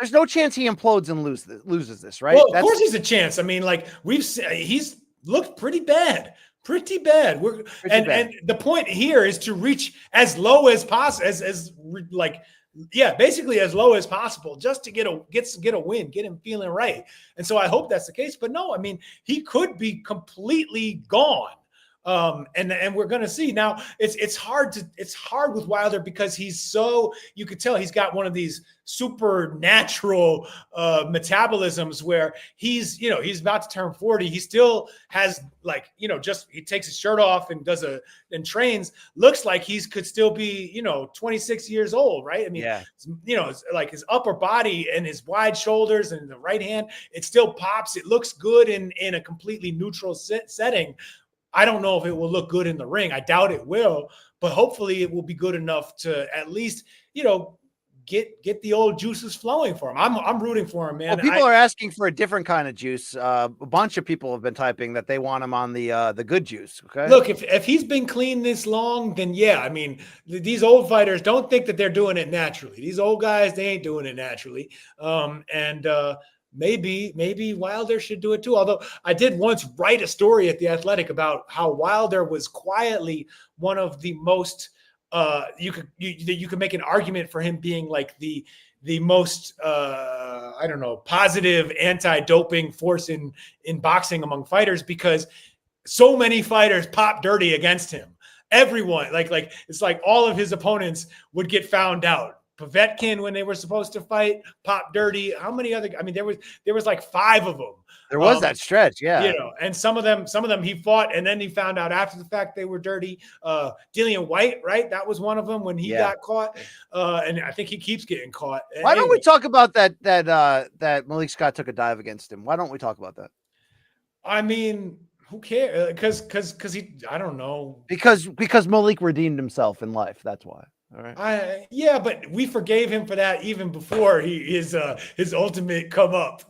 there's no chance he implodes and loses this, right? Well, of course he's a chance. I mean, like he's looked pretty bad. Pretty bad. And the point here is to reach as low as possible, basically as low as possible, just to get a win, get him feeling right. And so I hope that's the case. But no, I mean, he could be completely gone. And we're gonna see. Now it's hard with Wilder because you could tell he's got one of these supernatural metabolisms where he's about to turn 40. He still has he takes his shirt off and and trains. Looks like he could still be 26 years old, right? I mean, it's like his upper body and his wide shoulders and the right hand, it still pops. It looks good in a completely neutral setting. I don't know if it will look good in the ring. I doubt it will, but hopefully it will be good enough to at least, get the old juices flowing for him. I'm rooting for him, man. Well, people are asking for a different kind of juice. A bunch of people have been typing that they want him on the good juice. Okay. Look, if he's been clean this long, then yeah. I mean, these old fighters don't think that they're doing it naturally. These old guys, they ain't doing it naturally. maybe Wilder should do it too. Although I did once write a story at The Athletic about how Wilder was quietly one of the most you could make an argument for him being like the most I don't know, positive anti-doping force in boxing among fighters, because so many fighters pop dirty against him. Everyone, like it's like all of his opponents would get found out. Povetkin, when they were supposed to fight, pop dirty. How many other? I mean, there was like 5 of them. There was that stretch, yeah. You know, and some of them he fought, and then he found out after the fact they were dirty. Dillian White, right? That was one of them when he got caught. And I think he keeps getting caught. Why don't we talk about that Malik Scott took a dive against him? Why don't we talk about that? I mean, who cares? Because he, I don't know. Because Malik redeemed himself in life. That's why. All right. Yeah, but we forgave him for that even before his ultimate come up.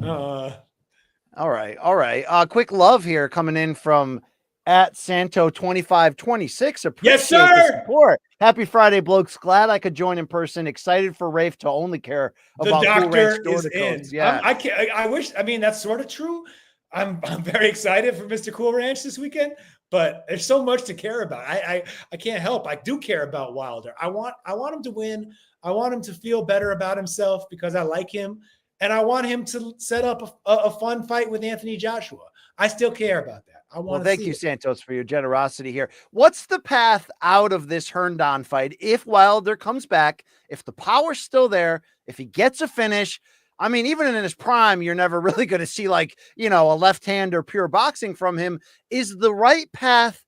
All right. Quick love here coming in from at Santo2526. Appreciate yes, sir. The support. Happy Friday, blokes. Glad I could join in person. Excited for Rafe to only care about the doctor Cool is in. Yeah, I wish. I mean, that's sort of true. I'm very excited for Mr. Cool Ranch this weekend, but there's so much to care about. I can't help. I do care about Wilder. I want him to win. I want him to feel better about himself because I like him. And I want him to set up a fun fight with Anthony Joshua. I still care about that. Thank you, Santos, for your generosity here. What's the path out of this Herndon fight if Wilder comes back, if the power's still there, if he gets a finish? I mean, even in his prime, you're never really going to see like, you know, a left hand or pure boxing from him. Is the right path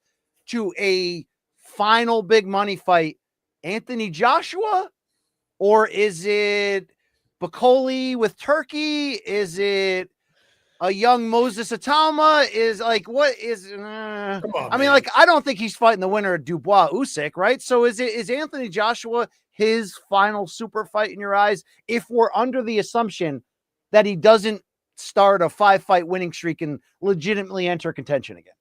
to a final big money fight Anthony Joshua? Or is it Bacoli with Turkey? Is it a young Moses Atama? Is like, what is, Come on, I mean, like, I don't think he's fighting the winner of Dubois Usyk, right? So is Anthony Joshua his final super fight in your eyes? If we're under the assumption that he doesn't start a 5-fight winning streak and legitimately enter contention again.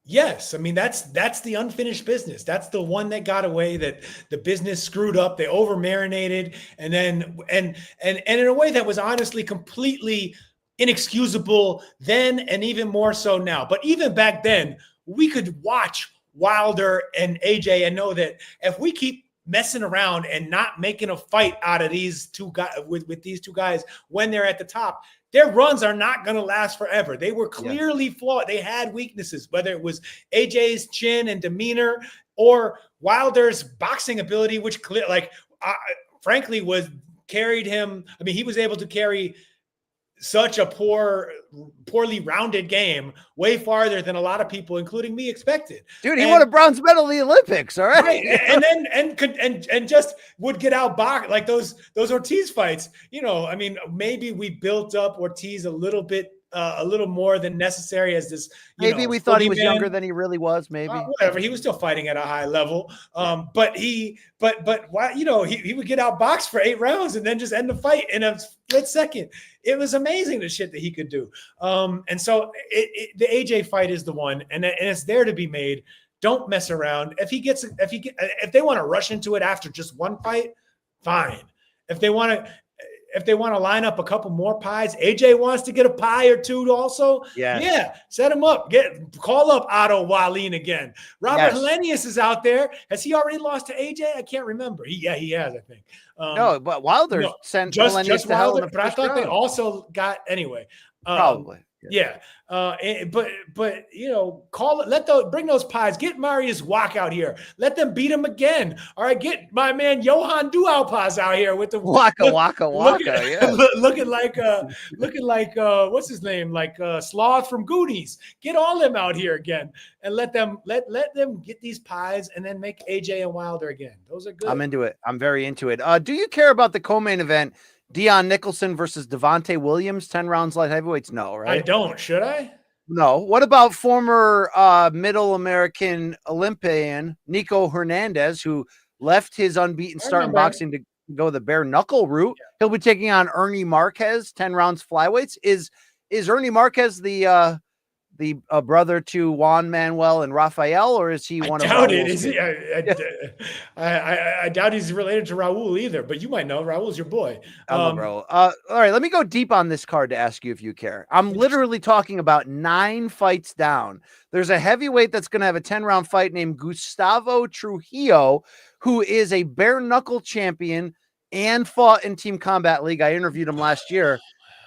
Yes, I mean that's the unfinished business. That's the one that got away, that the business screwed up. They over marinated, and then and in a way that was honestly completely inexcusable then, and even more so now. But even back then, we could watch Wilder and AJ and know that if we keep messing around and not making a fight out of these two guys with these two guys when they're at the top, their runs are not going to last forever. They were clearly flawed. They had weaknesses, whether it was AJ's chin and demeanor or Wilder's boxing ability, which frankly was carried him. I mean, he was able to carry such a poorly rounded game way farther than a lot of people, including me, expected. Dude, he won a bronze medal in the Olympics, all right? and just would get out boxed like those Ortiz fights. You know, I mean, maybe we built up Ortiz a little more than necessary as this. Maybe we thought he was younger than he really was. Maybe whatever. He was still fighting at a high level. But why? You know, he would get out boxed for 8 rounds and then just end the fight in a split second. It was amazing the shit that he could do. And so the AJ fight is the one, and it's there to be made. Don't mess around. If they want to rush into it after just one fight, fine. If they want to line up a couple more pies, AJ wants to get a pie or two also. Yeah, set him up. Call up Otto Wallin again. Robert Helenius is out there. Has he already lost to AJ? I can't remember. He has, I think. No, but Wilder sent just Wilder, but I thought they also got anyway. Probably. Yeah. But you know, bring those pies. Get Marius Wach out here. Let them beat him again. All right, get my man Johan Dualpaz out here with the Waka. Looking like what's his name? Like Sloth from Goonies. Get all them out here again and let them get these pies and then make AJ and Wilder again. Those are good. I'm into it. I'm very into it. Do you care about the co-main event? Dion Nicholson versus Devontae Williams, 10 rounds light heavyweights? No, right? I don't. Should I? No. What about former Middle American Olympian Nico Hernandez, who left his unbeaten start in boxing to go the bare knuckle route? Yeah. He'll be taking on Ernie Marquez, 10 rounds flyweights. Is Ernie Marquez the the brother to Juan Manuel and Rafael, or is he one of doubt it. Raul's Is he? kids? I doubt he's related to Raul either, but you might know. Raul's your boy. Bro. All right, let me go deep on this card to ask you if you care. I'm literally talking about 9 fights down. There's a heavyweight that's going to have a 10-round fight named Gustavo Trujillo, who is a bare knuckle champion and fought in Team Combat League. I interviewed him last year.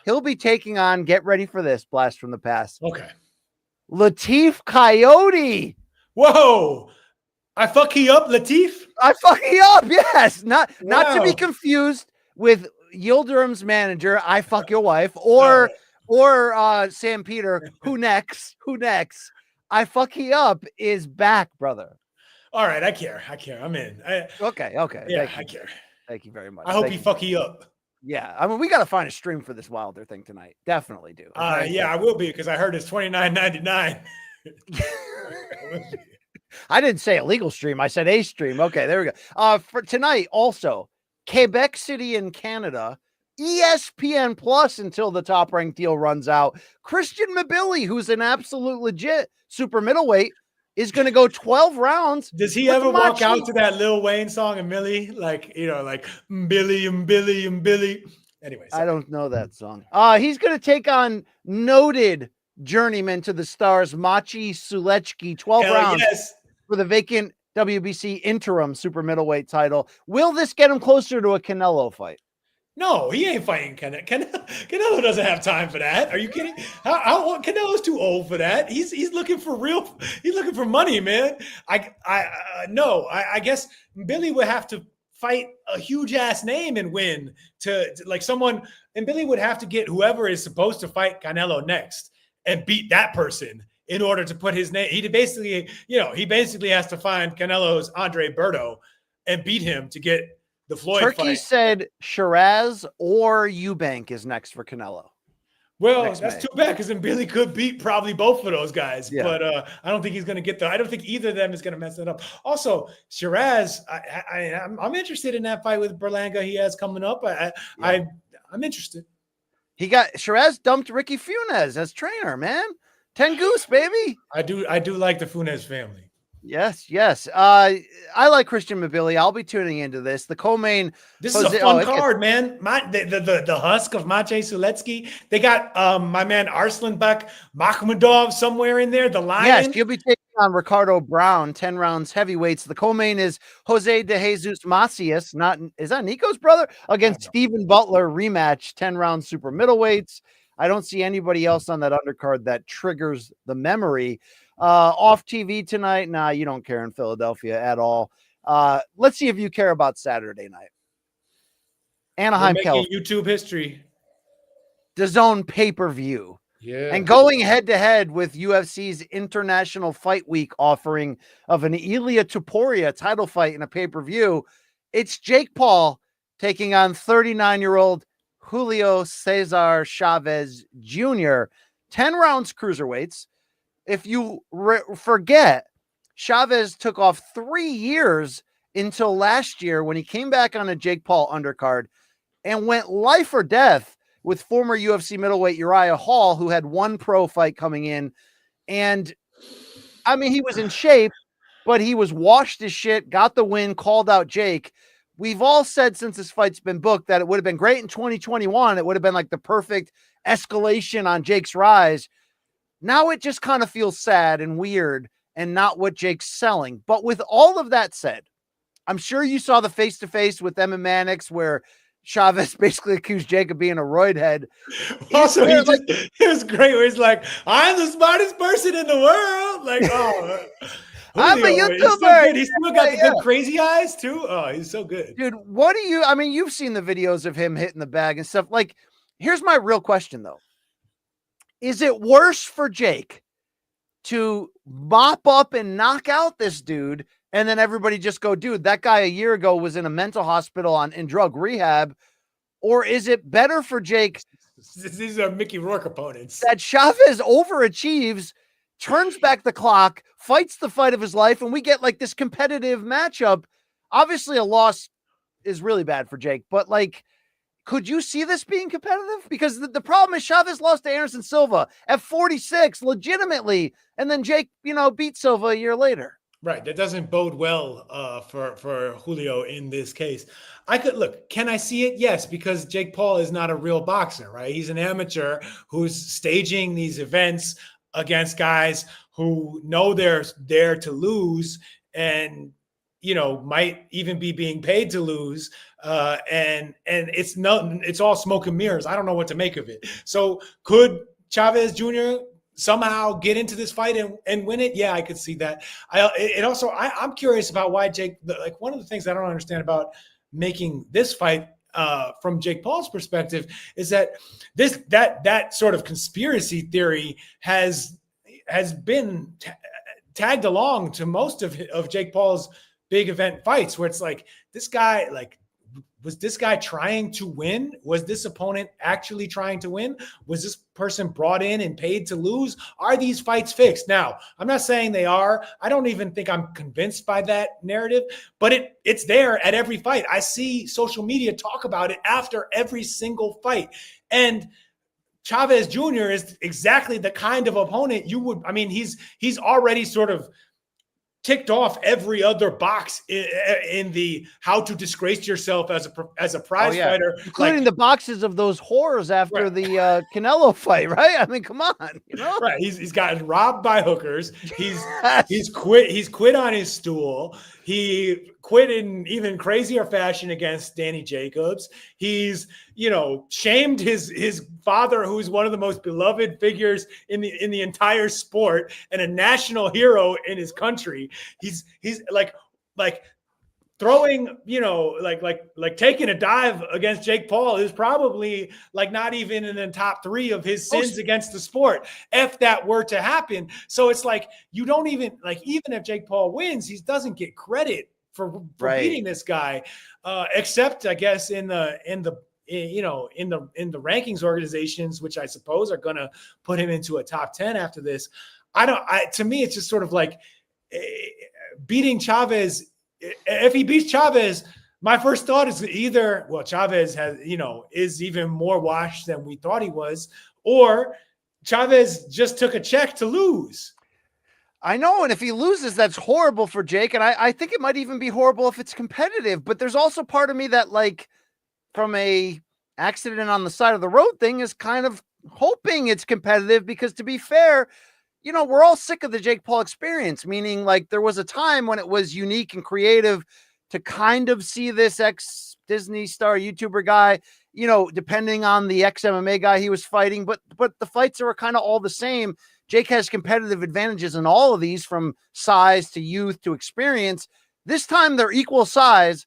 He'll be taking on, get ready for this, blast from the past, Okay. Latif Coyote. Whoa. I fuck he up, Latif? I fucking up, yes. Not to be Wow. confused with Yildirim's manager, I fuck your wife, or Sam Peter, who next? I fuck he up is back, brother. All right, I care. I'm in. Okay. Yeah, I care. Thank you very much. I hope Thank he you. fuck he up. Yeah, I mean, we got to find a stream for this Wilder thing tonight. Definitely do. Yeah, I will be because I heard it's $29.99. I didn't say a legal stream. I said a stream. Okay, there we go. For tonight, also, Quebec City in Canada, ESPN Plus until the Top Rank deal runs out. Christian Mabili, who's an absolute legit super middleweight, is going to go 12 rounds. Does he with ever walk Machi. out to that Lil Wayne song and Millie? Like Billy and Billy and Billy. Anyways. I don't know that song. He's going to take on noted journeyman to the stars, Machi Sulechki, 12 Hell rounds yes. for the vacant WBC interim super middleweight title. Will this get him closer to a Canelo fight? No, he ain't fighting Canelo. Canelo doesn't have time for that. Are you kidding? How Canelo's too old for that. He's looking for real. He's looking for money, man. I guess Billy would have to fight a huge ass name and win to like someone, and Billy would have to get whoever is supposed to fight Canelo next and beat that person in order to put his name. He basically has to find Canelo's Andre Berto and beat him to get the Floyd Turkey fight. said Shiraz or Eubank is next for Canelo. Well, next that's May. too bad because then Billy could beat probably both of those guys. Yeah. But I don't think he's going to get there. I don't think either of them is going to mess it up. Also, Shiraz, I'm interested in that fight with Berlanga he has coming up. I'm interested. Shiraz dumped Ricky Funes as trainer, man. 10 Goose, baby. I do like the Funes family. Yes. I like Christian Mabili. I'll be tuning into this. The co-main. This is a fun card, man. The husk of Maciej Sulецki. They got my man Arslanbek Makhmudov somewhere in there. The Lion. Yes, you'll be taking on Ricardo Brown, 10 rounds heavyweights. The co-main is Jose de Jesus Macias. Is that Nico's brother? Against Stephen Butler rematch, 10 round super middleweights. I don't see anybody else on that undercard that triggers the memory. Off TV tonight. Nah, you don't care in Philadelphia at all. Let's see if you care about Saturday night. Anaheim, California. YouTube history. DAZN pay-per-view. Yeah. And going head-to-head with UFC's International Fight Week offering of an Ilia Topuria title fight in a pay-per-view, it's Jake Paul taking on 39-year-old Julio Cesar Chavez Jr. 10 rounds cruiserweights. If you forget, Chavez took off 3 years until last year when he came back on a Jake Paul undercard and went life or death with former UFC middleweight Uriah Hall, who had one pro fight coming in. And I mean, he was in shape, but he was washed as shit, got the win, called out Jake. We've all said since this fight's been booked that it would have been great in 2021. It would have been like the perfect escalation on Jake's rise. Now it just kind of feels sad and weird and not what Jake's selling. But with all of that said, I'm sure you saw the face-to-face with Emma Mannix where Chavez basically accused Jake of being a roid head. Also, it was great where he's like, I'm the smartest person in the world. Like, oh. I'm a YouTuber. He's still got the good crazy eyes too. Oh, he's so good. Dude, you've seen the videos of him hitting the bag and stuff. Like, here's my real question though. Is it worse for Jake to mop up and knock out this dude and then everybody just go, dude, that guy a year ago was in a mental hospital in drug rehab? Or is it better for Jake? These are Mickey Rourke opponents. That Chavez overachieves, turns back the clock, fights the fight of his life, and we get like this competitive matchup. Obviously, a loss is really bad for Jake, but like, could you see this being competitive? Because the problem is Chavez lost to Anderson Silva at 46, legitimately, and then Jake, beat Silva a year later. Right. That doesn't bode well for Julio in this case. Can I see it? Yes, because Jake Paul is not a real boxer, right? He's an amateur who's staging these events against guys who know they're there to lose and, might even be being paid to lose. And it's all smoke and mirrors. I don't know what to make of it. So could Chavez Jr. somehow get into this fight and win it? Yeah, I could see that. I'm curious about why Jake, one of the things I don't understand about making this fight from Jake Paul's perspective is that that sort of conspiracy theory has been tagged along to most of Jake Paul's big event fights, where it's like, this guy, was this guy trying to win? Was this opponent actually trying to win? Was this person brought in and paid to lose? Are these fights fixed? Now, I'm not saying they are. I don't even think I'm convinced by that narrative, but it's there at every fight. I see social media talk about it after every single fight. And Chavez Jr. is exactly the kind of opponent he's already sort of ticked off every other box in the how to disgrace yourself as a prize fighter, including the boxes of those whores after the Canelo fight, right? I mean, come on, Right? He's gotten robbed by hookers. He's quit on his stool. He quit in even crazier fashion against Danny Jacobs. He's shamed his father, who's one of the most beloved figures in the entire sport and a national hero in his country. He's like throwing, taking a dive against Jake Paul is probably not even in the top 3 of his sins against the sport, if that were to happen. So it's you don't even even if Jake Paul wins, he doesn't get credit for beating this guy, except I guess in the rankings organizations, which I suppose are going to put him into a top 10 after this. To me, it's just sort of beating Chavez. If he beats Chavez, my first thought is either, Chavez is even more washed than we thought he was, or Chavez just took a check to lose. I know, and if he loses, that's horrible for Jake, and I think it might even be horrible if it's competitive. But there's also part of me that, from a accident on the side of the road thing, is kind of hoping it's competitive, because to be fair, we're all sick of the Jake Paul experience, meaning there was a time when it was unique and creative to kind of see this ex-Disney star YouTuber guy, depending on the ex-MMA guy he was fighting, but the fights are kind of all the same. Jake has competitive advantages in all of these, from size to youth to experience. This time they're equal size.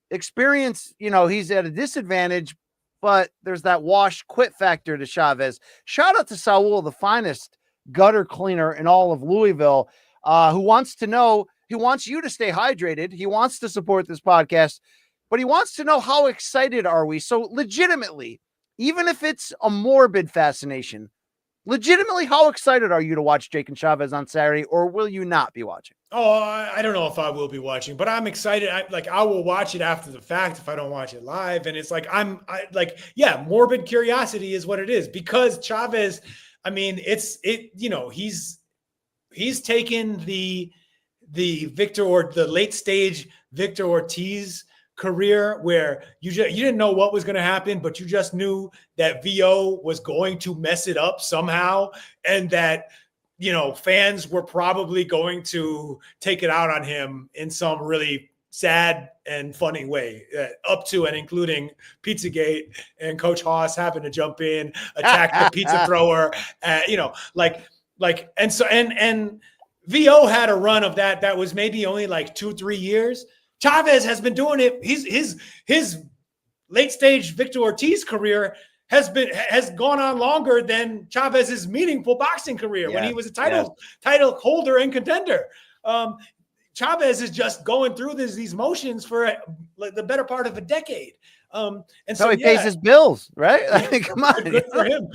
Experience, he's at a disadvantage, but there's that wash quit factor to Chavez. Shout out to Saul, the finest gutter cleaner in all of Louisville, who wants you to stay hydrated. He wants to support this podcast, but he wants to know, how excited are we? So legitimately, even if it's a morbid fascination, legitimately, how excited are you to watch Jake and Chavez on Saturday, or will you not be watching? Oh, I don't know if I will be watching, but I'm excited. I will watch it after the fact if I don't watch it live. And it's morbid curiosity is what it is, because Chavez, he's taken the Victor, or the late stage Victor Ortiz career, where you didn't know what was going to happen, but you just knew that VO was going to mess it up somehow, and that fans were probably going to take it out on him in some really sad and funny way, up to and including Pizzagate and Coach Haas having to jump in, attack the pizza thrower, and VO had a run of that was maybe only 2-3 years. Chavez has been doing it. His late stage Victor Ortiz career has gone on longer than Chavez's meaningful boxing career when he was a title holder and contender. Chavez is just going through these motions for the better part of a decade. And That's so how he pays his bills, right? I mean, come on. good for him.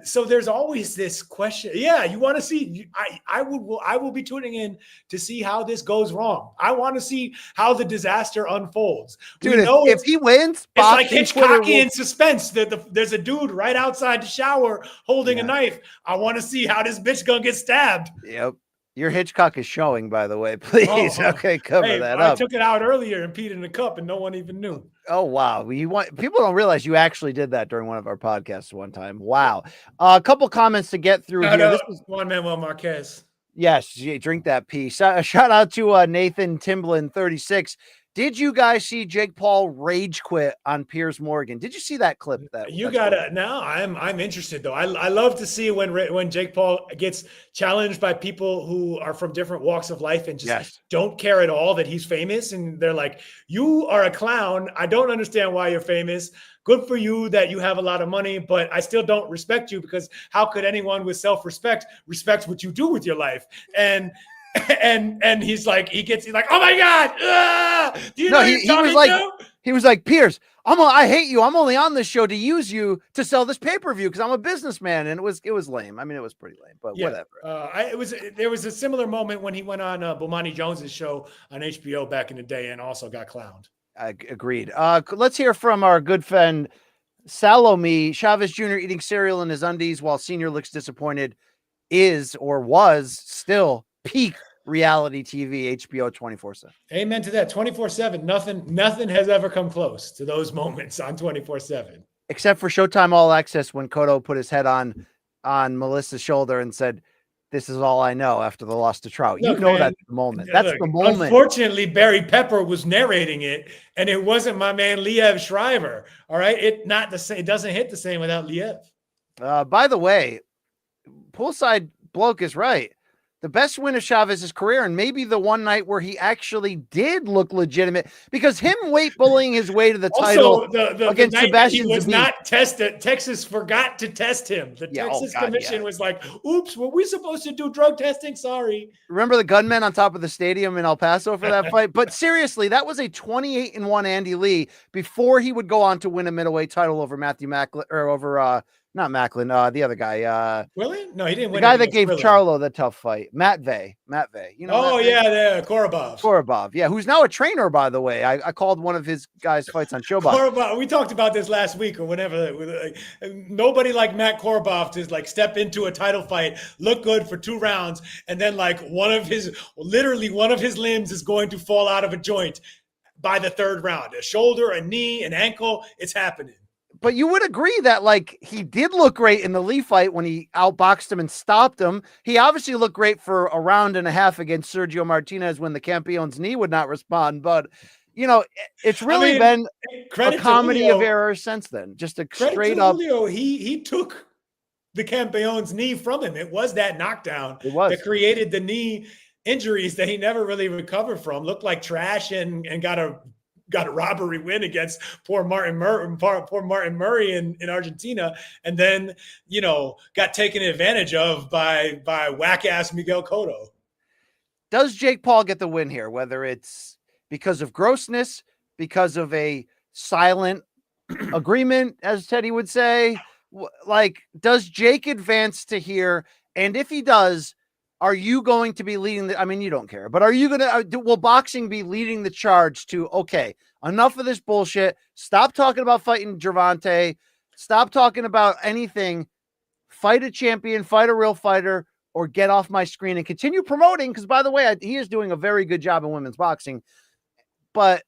So there's always this question. Yeah, you want to see? I will be tuning in to see how this goes wrong. I want to see how the disaster unfolds. Dude, we know if he wins, it's like boxing Twitter Hitchcock will- in suspense. There's a dude right outside the shower holding a knife. I want to see how this bitch gonna get stabbed. Yep. Your Hitchcock is showing, by the way. Please, okay, cover that up. I took it out earlier and peed in the cup, and no one even knew. Oh wow! People don't realize you actually did that during one of our podcasts one time. Wow. A couple comments to get through here. This was Juan Manuel Marquez. Yes, drink that pee. Shout out to Nathan Timblin 36. Did you guys see Jake Paul rage quit on Piers Morgan? Did you see that clip? You gotta now. I'm interested though. I love to see when Jake Paul gets challenged by people who are from different walks of life and just don't care at all that he's famous, and they're like, "You are a clown. I don't understand why you're famous. Good for you that you have a lot of money, but I still don't respect you because how could anyone with self-respect respect what you do with your life?" And he's like, oh my God. Do you know he was like, Piers, I hate you. I'm only on this show to use you to sell this pay-per-view because I'm a businessman. And it was lame. I mean, it was pretty lame, but whatever. There was a similar moment when he went on Bomani Jones's show on HBO back in the day and also got clowned. Agreed. Let's hear from our good friend Salome. Chavez Jr. eating cereal in his undies while Senior looks disappointed is or was still peak reality TV, HBO 24/7. Amen to that. 24/7. Nothing has ever come close to those moments on 24/7. Except for Showtime All Access when Cotto put his head on Melissa's shoulder and said, "This is all I know," after the loss to Trout. That's the moment. That's the moment. Unfortunately, Barry Pepper was narrating it, and it wasn't my man Liev Shriver. All right, it doesn't hit the same without Liev. By the way, poolside bloke is right. The best win of Chavez's career, and maybe the one night where he actually did look legitimate, because him weight bullying his way to the title against Sebastian he was not tested. Texas forgot to test him. The Texas Commission was like, "Oops, were we supposed to do drug testing? Sorry." Remember the gunmen on top of the stadium in El Paso for that fight? But seriously, that was a 28-1 Andy Lee before he would go on to win a middleweight title over Matthew Macklin or over not Macklin, the other guy. Willie? No, he didn't win. The guy that gave Charlo the tough fight. Matt Vey. You know? Korobov. Yeah, who's now a trainer, by the way. I called one of his guys' fights on Showbox. Korobov, we talked about this last week or whenever. Nobody like Matt Korobov to like step into a title fight, look good for 2 rounds, and then like one of his limbs is going to fall out of a joint by the 3rd round. A shoulder, a knee, an ankle. It's happening. But you would agree that like he did look great in the Lee fight when he outboxed him and stopped him. He obviously looked great for a round and a half against Sergio Martinez when the Campion's knee would not respond. But, it's really been a comedy of errors since then. Just a straight up. Julio, he took the Campion's knee from him. It was that knockdown that created the knee injuries that he never really recovered from. Looked like trash and got a robbery win against poor Martin Murray in Argentina, and then got taken advantage of by whack ass Miguel Cotto. Does Jake Paul get the win here? Whether it's because of grossness, because of a silent agreement, as Teddy would say, like, does Jake advance to here? And if he does, are you going to be leading you don't care, but are you going to, will boxing be leading the charge to, okay, enough of this bullshit. Stop talking about fighting Gervonta. Stop talking about anything. Fight a champion, fight a real fighter, or get off my screen and continue promoting. Because by the way, he is doing a very good job in women's boxing, but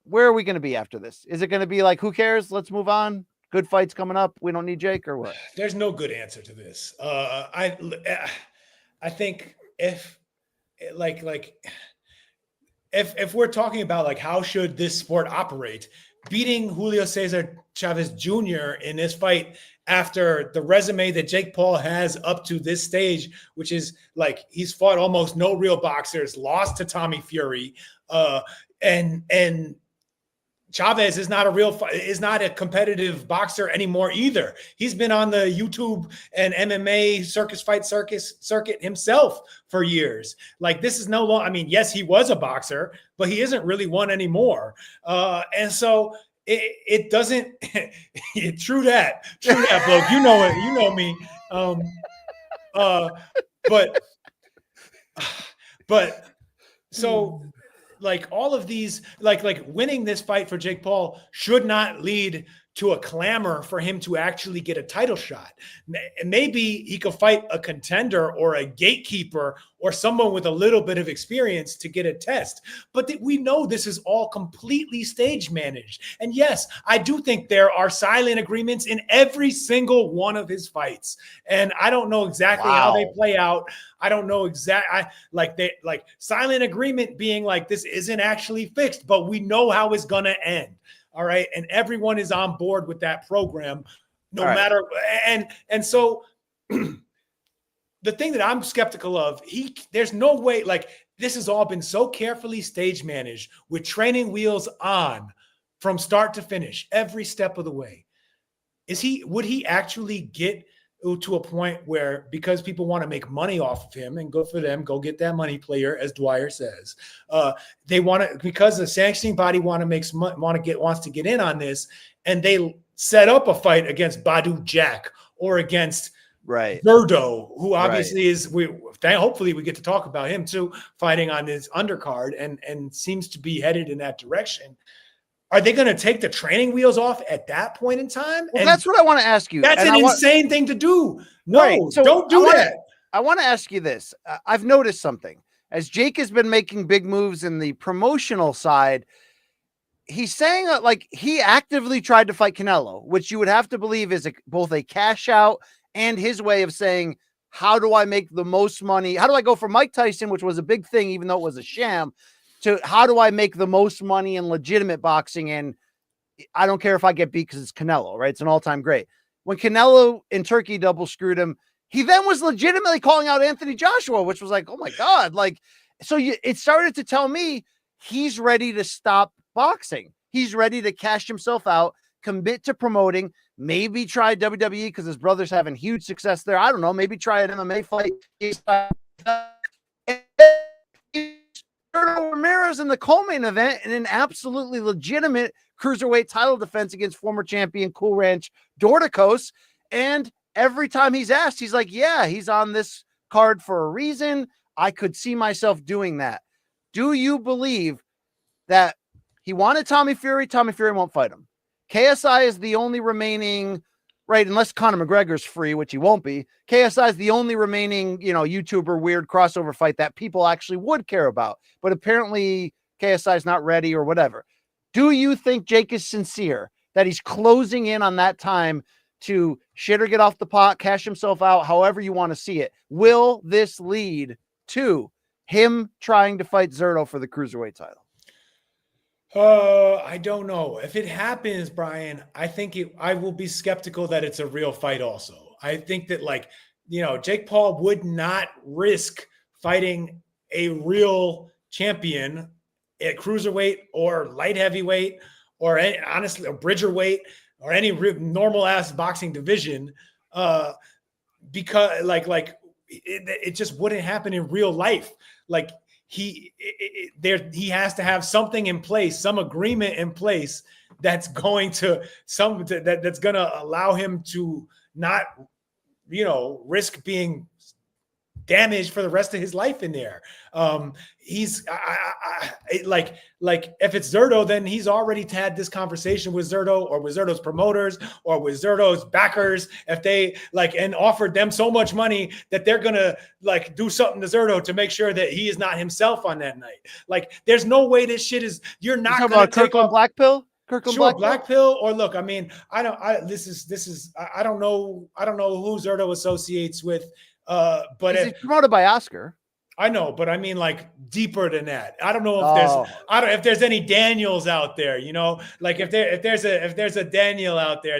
where are we going to be after this? Is it going to be like, who cares? Let's move on. Good fights coming up. We don't need Jake, or what? There's no good answer to this. I think if we're talking about like how should this sport operate, beating Julio Cesar Chavez Jr. in this fight after the resume that Jake Paul has up to this stage, which is like he's fought almost no real boxers, lost to Tommy Fury, and Chavez is not a competitive boxer anymore either. He's been on the YouTube and MMA circuit himself for years. Like, this is no longer, I mean, yes, he was a boxer, but he isn't really one anymore. And so it doesn't, true that, bloke. You know it, you know me. But so, like, all of these, like winning this fight for Jake Paul should not lead to a clamor for him to actually get a title shot. Maybe he could fight a contender or a gatekeeper or someone with a little bit of experience to get a test. But we know this is all completely stage managed. And yes, I do think there are silent agreements in every single one of his fights. And I don't know exactly how they play out. I don't know like silent agreement being like, this isn't actually fixed, but we know how it's going to end. All right. And everyone is on board with that program, no matter. And so the thing that I'm skeptical of, there's no way, like, this has all been so carefully stage managed with training wheels on from start to finish, every step of the way. Would he actually get to a point where, because people want to make money off of him, and good for them, go get that money player, as Dwyer says, they want to, because the sanctioning body wants to get in on this, and they set up a fight against Badu Jack or against Zerdo, who obviously is, hopefully we get to talk about him too, fighting on his undercard and seems to be headed in that direction. Are they going to take the training wheels off at that point in time? Well, that's what I want to ask you. That's an insane thing to do. No, so don't do that. I want to ask you this. I've noticed something. As Jake has been making big moves in the promotional side, he's saying like he actively tried to fight Canelo, which you would have to believe is both a cash out and his way of saying, how do I make the most money? How do I go from Mike Tyson, which was a big thing, even though it was a sham, to how do I make the most money in legitimate boxing? And I don't care if I get beat because it's Canelo, right? It's an all-time great. When Canelo in Turkey double screwed him, he then was legitimately calling out Anthony Joshua, which was like, oh my God. Like, so it started to tell me he's ready to stop boxing. He's ready to cash himself out, commit to promoting, maybe try WWE because his brother's having huge success there. I don't know. Maybe try an MMA fight. Ramirez in the co-main event in an absolutely legitimate cruiserweight title defense against former champion Cool Ranch Dorticos. And every time he's asked, he's like, yeah, he's on this card for a reason. I could see myself doing that. Do you believe that he wanted Tommy Fury? Tommy Fury won't fight him. KSI is the only remaining, right? Unless Conor McGregor's free, which he won't be. KSI is the only remaining, YouTuber weird crossover fight that people actually would care about. But apparently KSI is not ready or whatever. Do you think Jake is sincere that he's closing in on that time to shit or get off the pot, cash himself out, however you want to see it? Will this lead to him trying to fight Zerto for the cruiserweight title? I don't know. If it happens, Brian, I will be skeptical that it's a real fight also. I think that, Jake Paul would not risk fighting a real champion at cruiserweight or light heavyweight or honestly a bridgerweight or any normal ass boxing division, because it just wouldn't happen in real life. Like, he has to have something in place, some agreement in place that's going to that's going to allow him to not, risk being damaged for the rest of his life in there. If it's Zerto, then he's already had this conversation with Zerto or with Zerto's promoters or with Zerto's backers. If they and offered them so much money that they're going to do something to Zerto to make sure that he is not himself on that night. There's no way this shit is, you're not going to take Kirkland Black Pill. Black Pill, or look, I mean, I don't know who Zerto associates with, but he's promoted by Oscar. I know, but I mean, deeper than that. I don't know if if there's any Daniels out there, if there's a Daniel out there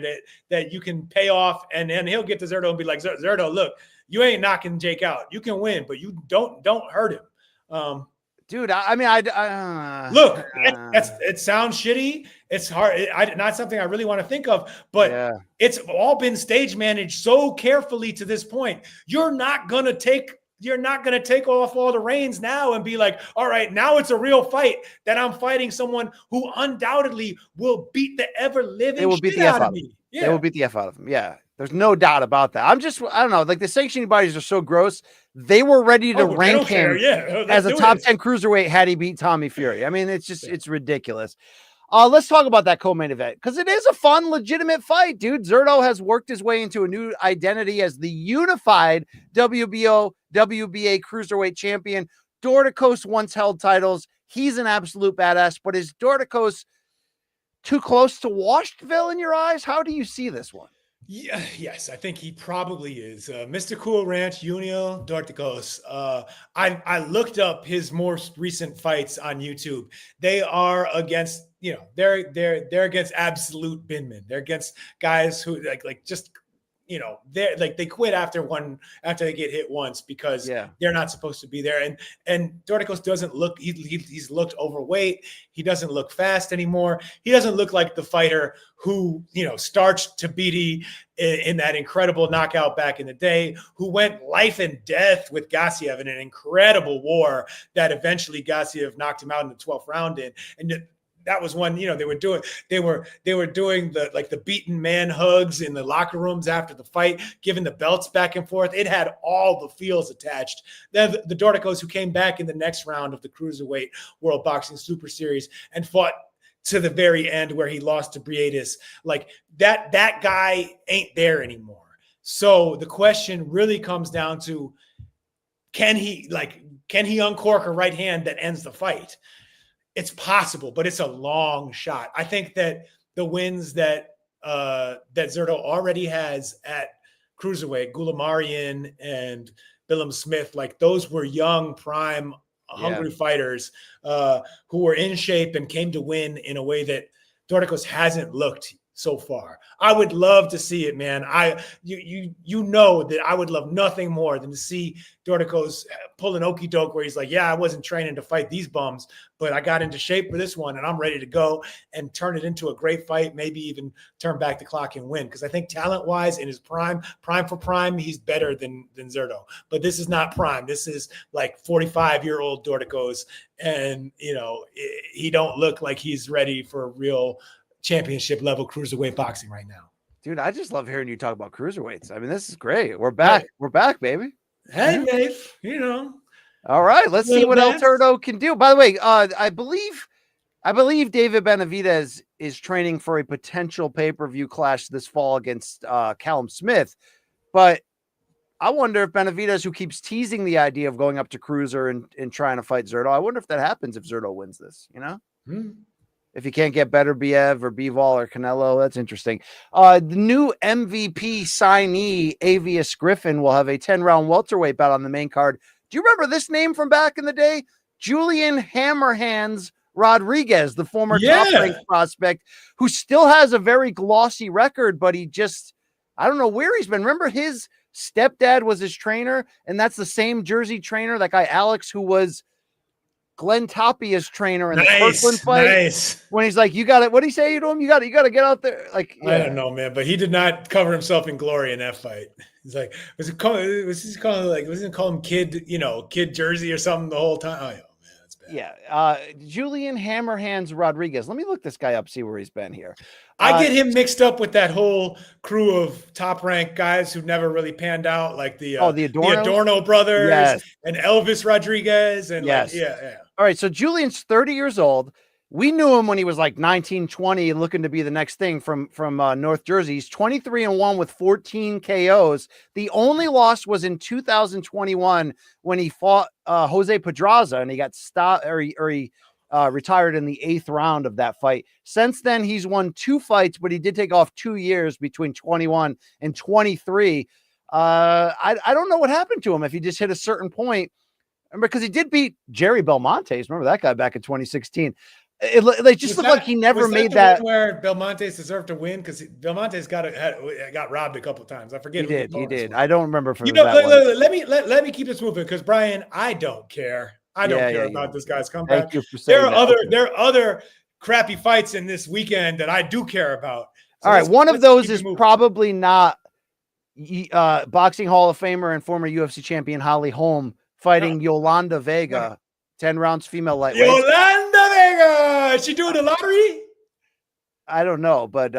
that you can pay off, and then he'll get to Zerto and be like, Zerto, look, you ain't knocking Jake out. You can win, but you don't hurt him. dude. I mean, Look, it sounds shitty. It's hard. Not something I really want to think of, but it's all been stage managed so carefully to this point. You're not gonna take off all the reins now and be like, all right, now it's a real fight that I'm fighting someone who undoubtedly will beat the ever living shit out of me. Yeah. They will beat the F out of him. Yeah. There's no doubt about that. I don't know. Like the sanctioning bodies are so gross. They were ready to rank him as a top 10 cruiserweight had he beat Tommy Fury. I mean, it's ridiculous. Let's talk about that co-main event because it is a fun, legitimate fight, dude. Zurdo has worked his way into a new identity as the unified WBO, WBA cruiserweight champion. Dorticos once held titles. He's an absolute badass, but is Dorticos too close to Washville in your eyes? How do you see this one? Yeah, yes, I think he probably is. Mr. Cool Ranch, Junior Dorticos. I looked up his most recent fights on YouTube. They are against, they're against absolute binmen. They're against guys who like just, they're like they quit after they get hit once because they're not supposed to be there. And Dorticos doesn't look, he's looked overweight. He doesn't look fast anymore. He doesn't look like the fighter who, starched Tabiti in that incredible knockout back in the day, who went life and death with Gassiev in an incredible war that eventually Gassiev knocked him out in the 12th round in. And that was one, they were doing the beaten man hugs in the locker rooms after the fight, giving the belts back and forth. It had all the feels attached. Then the Dorticos who came back in the next round of the Cruiserweight World Boxing Super Series and fought to the very end where he lost to Briedis. Like that guy ain't there anymore. So the question really comes down to, can he uncork a right hand that ends the fight? It's possible, but it's a long shot. I think that the wins that Zurdo already has at cruiserweight, Goulamarian and Billum Smith, like those were young, prime, hungry fighters who were in shape and came to win in a way that Dorticos hasn't looked so far. I would love to see it, man. You know that I would love nothing more than to see Dorticos pull an okey doke where he's like, yeah, I wasn't training to fight these bums, but I got into shape for this one and I'm ready to go and turn it into a great fight, maybe even turn back the clock and win. Because I think talent-wise in his prime for prime, he's better than Zurdo. But this is not prime. This is like 45-year-old Dorticos, and he don't look like he's ready for real championship level cruiserweight boxing right now. Dude, I just love hearing you talk about cruiserweights. I mean, this is great. We're back. We're back, baby. Hey, Rafe, All right, let's see what El Turdo can do. By the way, I believe David Benavidez is training for a potential pay-per-view clash this fall against Callum Smith. But I wonder if Benavidez, who keeps teasing the idea of going up to cruiser and trying to fight Zurdo, I wonder if that happens if Zurdo wins this, If he can't get better Biev or Bivol or Canelo, that's interesting. The new MVP signee, Avius Griffin, will have a 10-round welterweight bout on the main card. Do you remember this name from back in the day? Julian Hammerhands Rodriguez, the former top-ranked prospect, who still has a very glossy record, but he just, I don't know where he's been. Remember his stepdad was his trainer, and that's the same Jersey trainer, that guy Alex, who was Glenn Tapia's trainer in the Kirkland fight. When he's like, you got it. What did he say to him? You got to get out there. Like, I don't know, man, but he did not cover himself in glory in that fight. He's like, was he call him Kid Jersey or something the whole time? Oh, yeah, man, that's bad. Yeah. Julian Hammerhands Rodriguez. Let me look this guy up, see where he's been here. I get him mixed up with that whole crew of top-ranked guys who never really panned out, like the Adorno brothers and Elvis Rodriguez. And All right, so Julian's 30 years old. We knew him when he was like 19, 20, looking to be the next thing from North Jersey. He's 23-1 with 14 KOs. The only loss was in 2021 when he fought Jose Pedraza, and he got stopped, or he retired in the 8th round of that fight. Since then, he's won 2 fights, but he did take off 2 years between 21 and 23. I don't know what happened to him, if he just hit a certain point. Because he did beat Jerry Belmontes. Remember that guy back in 2016. They just looked like he never made that. Where Belmontes deserved to win, because Belmontes got robbed a couple of times. I forget. He did. I don't remember from let me keep this moving, because Brian, I don't care. I don't Yeah, care yeah, about yeah. this guy's comeback. Thank you for saying that. There are other crappy fights in this weekend that I do care about. So All right, one of let's those keep it is moving. probably not Boxing Hall of Famer and former UFC champion Holly Holm fighting Yolanda Vega, 10 rounds female lightweight. Yolanda Vega. Is she doing the lottery? I don't know, but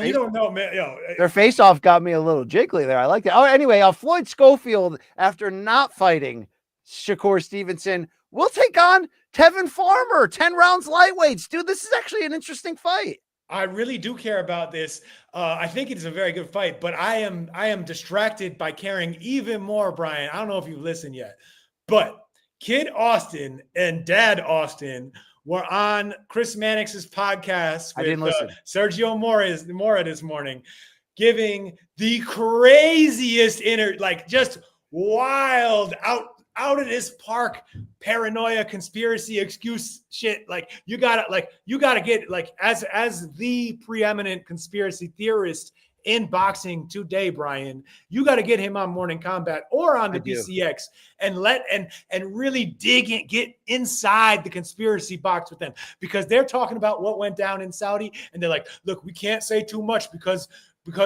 You don't know, man. Their face-off got me a little jiggly there. I like that. Oh, anyway, Floyd Schofield, after not fighting Shakur Stevenson, will take on Tevin Farmer, 10 rounds lightweights. Dude, this is actually an interesting fight. I really do care about this. I think it is a very good fight, but I am distracted by caring even more, Brian. I don't know if you've listened yet, but Kid Austin and Dad Austin were on Chris Mannix's podcast with Sergio Mora this morning, giving the craziest just wild out of this park paranoia conspiracy excuse shit. You gotta get as the preeminent conspiracy theorist in boxing today, Brian, you got to get him on Morning Combat or on the BCX and really dig and get inside the conspiracy box with them, because they're talking about what went down in Saudi and they're like, look, we can't say too much because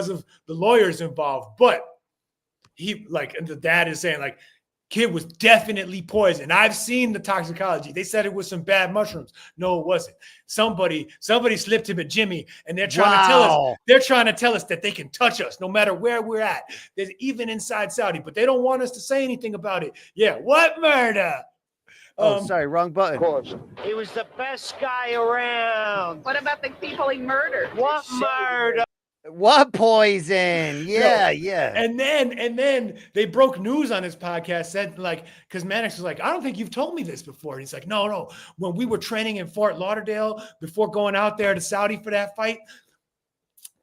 of the lawyers involved. But and the dad is saying kid was definitely poisoned. I've seen the toxicology. They said it was some bad mushrooms. No, it wasn't. Somebody slipped him a Jimmy, and they're trying to tell us. They're trying to tell us that they can touch us no matter where we're at. There's even inside Saudi, but they don't want us to say anything about it. Yeah, what murder? Sorry, wrong button. Of course. He was the best guy around. What about the people he murdered? What murder? What poison? Yeah. And then they broke news on his podcast, said because Mannix was like, I don't think you've told me this before. And he's like, no. When we were training in Fort Lauderdale before going out there to Saudi for that fight,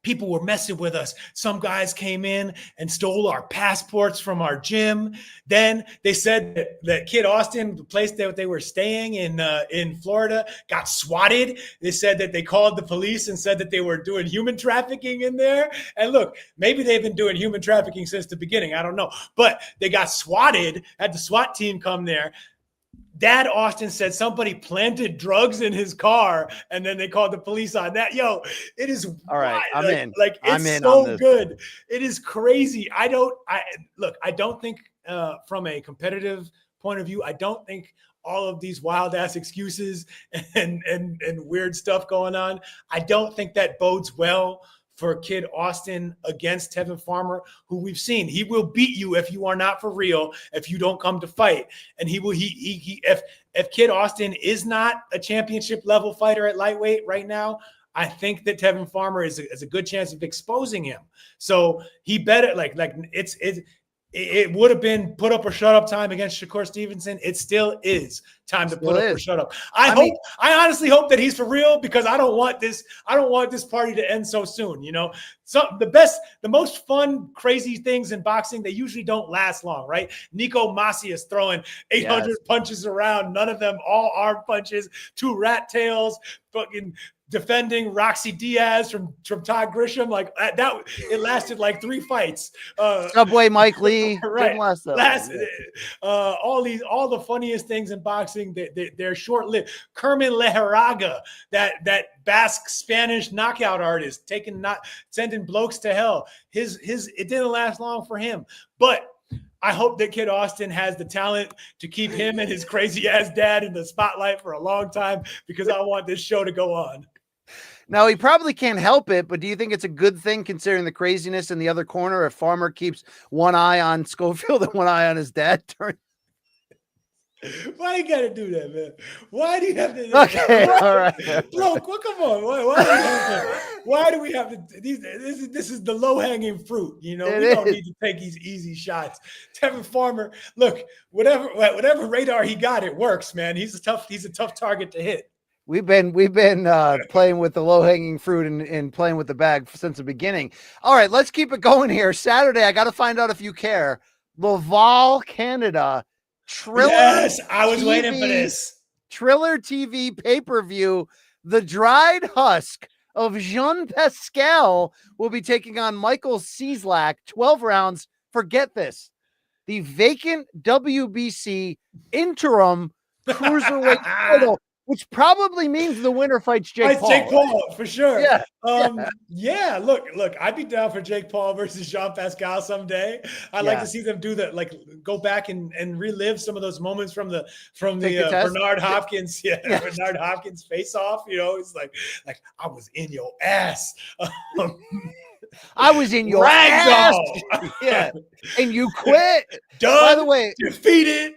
people were messing with us. Some guys came in and stole our passports from our gym. Then they said that Kid Austin, the place that they were staying in Florida, got swatted. They said that they called the police and said that they were doing human trafficking in there. And look, maybe they've been doing human trafficking since the beginning. I don't know. But they got swatted, had the SWAT team come there. Dad Austin said somebody planted drugs in his car, and then they called the police on that. Yo, it is all right. I'm in. It's so good. It is crazy. I don't think from a competitive point of view, I don't think all of these wild ass excuses and weird stuff going on, I don't think that bodes well for Kid Austin against Tevin Farmer, who we've seen. He will beat you if you are not for real, if you don't come to fight. And if Kid Austin is not a championship level fighter at lightweight right now, I think that Tevin Farmer is a good chance of exposing him. So he better it would have been put up or shut up time against Shakur Stevenson. It still is time to put up or shut up. I honestly hope that he's for real, because I don't want this party to end so soon. So the most fun, crazy things in boxing, they usually don't last long, right? Nico Macias throwing 800 punches around, none of them all arm punches, 2 rat tails, fucking defending Roxy Diaz from Todd Grisham, it lasted 3 fights. Subway Mike Lee, right? All the funniest things in boxing, they're short-lived. Kerman Leheraga, that Basque Spanish knockout artist, sending blokes to hell. It didn't last long for him, but I hope that Kid Austin has the talent to keep him and his crazy ass dad in the spotlight for a long time, because I want this show to go on. Now, he probably can't help it, but do you think it's a good thing, considering the craziness in the other corner, if Farmer keeps one eye on Schofield and one eye on his dad? Why you gotta do that, man? Why do you have to? Okay, all right. Bro, come on. Why do we have to? This is the low hanging fruit. We don't need to take these easy shots. Tevin Farmer, look, whatever radar he got, it works, man. He's a tough target to hit. We've been playing with the low-hanging fruit and playing with the bag since the beginning. All right, let's keep it going here. Saturday, I got to find out if you care. Laval, Canada. Triller. Yes, I was waiting for this. Triller TV pay-per-view. The dried husk of Jean Pascal will be taking on Michael Cieslak. 12 rounds. Forget this. The vacant WBC interim cruiserweight title, which probably means the winner fights Jake Paul. Jake Paul, for sure. Yeah. Yeah. Look, I'd be down for Jake Paul versus Jean Pascal someday. I'd like to see them do that, like go back and relive some of those moments from the Bernard Hopkins, Bernard Hopkins face off. You know, it's like I was in your ass. I was in your ass. Yeah. And you quit. Done. By the way, defeated.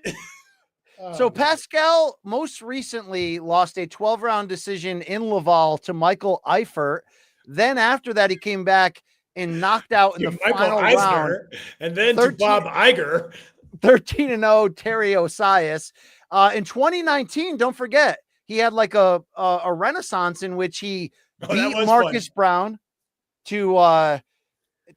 So Pascal most recently lost a 12-round decision in Laval to Michael Eifert. Then after that, he came back and knocked out in the final round. And then to Bob Iger. 13-0 Terry Osias. In 2019, don't forget, he had like a renaissance in which he beat Marcus Brown to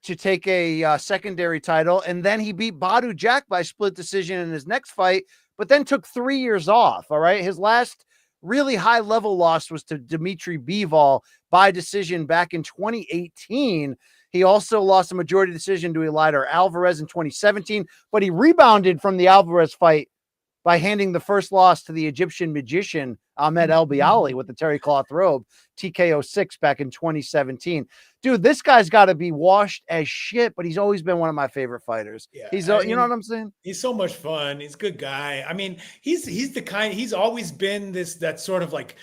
take a secondary title. And then he beat Badu Jack by split decision in his next fight, but then took 3 years off. All right. His last really high level loss was to Dimitri Bivol by decision back in 2018. He also lost a majority decision to Eleider Alvarez in 2017, but he rebounded from the Alvarez fight by handing the first loss to the Egyptian magician Ahmed El Bialy with the terry cloth robe, TKO 6 back in 2017. Dude, this guy's got to be washed as shit, but he's always been one of my favorite fighters. Yeah, you know what I'm saying? He's so much fun. He's a good guy. I mean, he's the kind, he's always been that sort of like,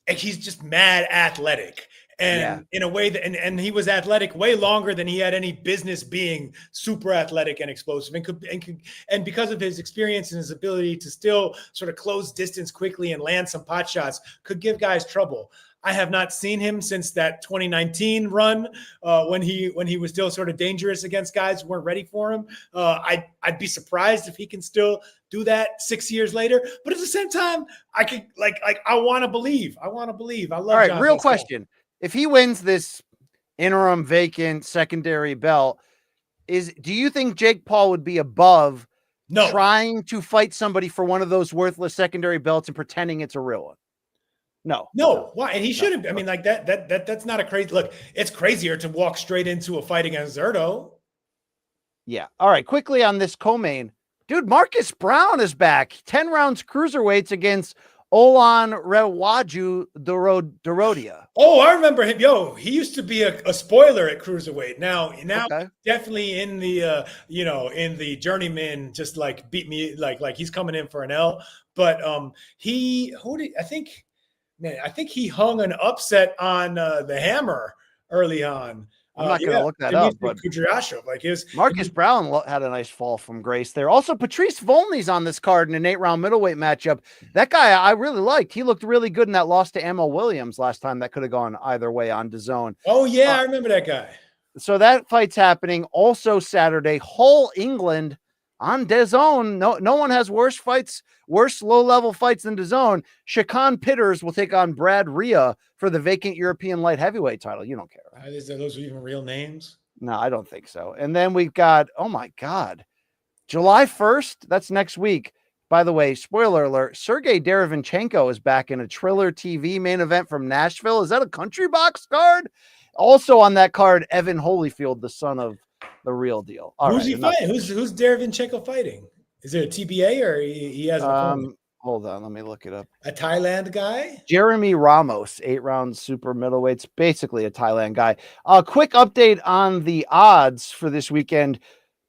he's just mad athletic. And in a way that, and he was athletic way longer than he had any business being super athletic and explosive, and because of his experience and his ability to still sort of close distance quickly and land some pot shots, could give guys trouble. I have not seen him since that 2019 run when he was still sort of dangerous against guys who weren't ready for him. I'd be surprised if he can still do that 6 years later. But at the same time, I could I want to believe. I love. All right, John real question. If he wins this interim vacant secondary belt, do you think Jake Paul would be above trying to fight somebody for one of those worthless secondary belts and pretending it's a real one? No. Why? And he shouldn't. I mean, like that's not a crazy look. It's crazier to walk straight into a fight against Zerto. Yeah. All right. Quickly on this co-main, dude, Marcus Brown is back. 10 rounds cruiserweights against Olan Rewaju Dorodia. Oh, I remember him. Yo, he used to be a spoiler at cruiserweight. Now definitely in the in the journeyman, just like beat me like he's coming in for an L. But I think he hung an upset on the Hammer early on. I'm not going to look that up, but Marcus Brown had a nice fall from grace there. Also, Patrice Volney's on this card in an 8-round middleweight matchup. That guy I really liked. He looked really good in that loss to Emil Williams last time. That could have gone either way on DAZN. Oh, yeah, I remember that guy. So that fight's happening. Also Saturday, Hull, England on DAZN. No one has worse low-level fights than DAZN. Shakan Pitters will take on Brad Rhea for the vacant European light heavyweight title. You don't care, right? Are those even real names? No, I don't think so. And then we've got, oh my God, July 1st. That's next week. By the way, spoiler alert, Sergey Derevinchenko is back in a Triller TV main event from Nashville. Is that a country box card? Also on that card, Evan Holyfield, the son of the real deal. Who's he fighting? Who's Derevinchenko fighting? Is it a TBA or he has an opponent? Hold on, let me look it up. A Thailand guy? Jeremy Ramos, 8-round super middleweights, basically a Thailand guy. Quick update on the odds for this weekend.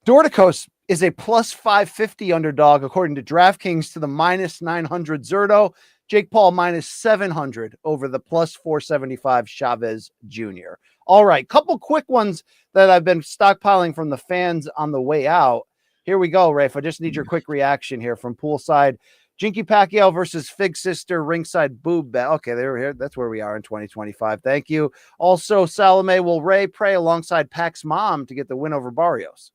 Dorticos is a plus 550 underdog, according to DraftKings, to the minus 900 Zerto. Jake Paul minus 700 over the plus 475 Chavez Jr. All right, couple quick ones that I've been stockpiling from the fans on the way out. Here we go, Rafe. I just need your quick reaction here from poolside. Jinky Pacquiao versus Fig Sister ringside boob bet. Okay, they were here. That's where we are in 2025. Thank you. Also, Salome will Ray pray alongside Pac's mom to get the win over Barrios.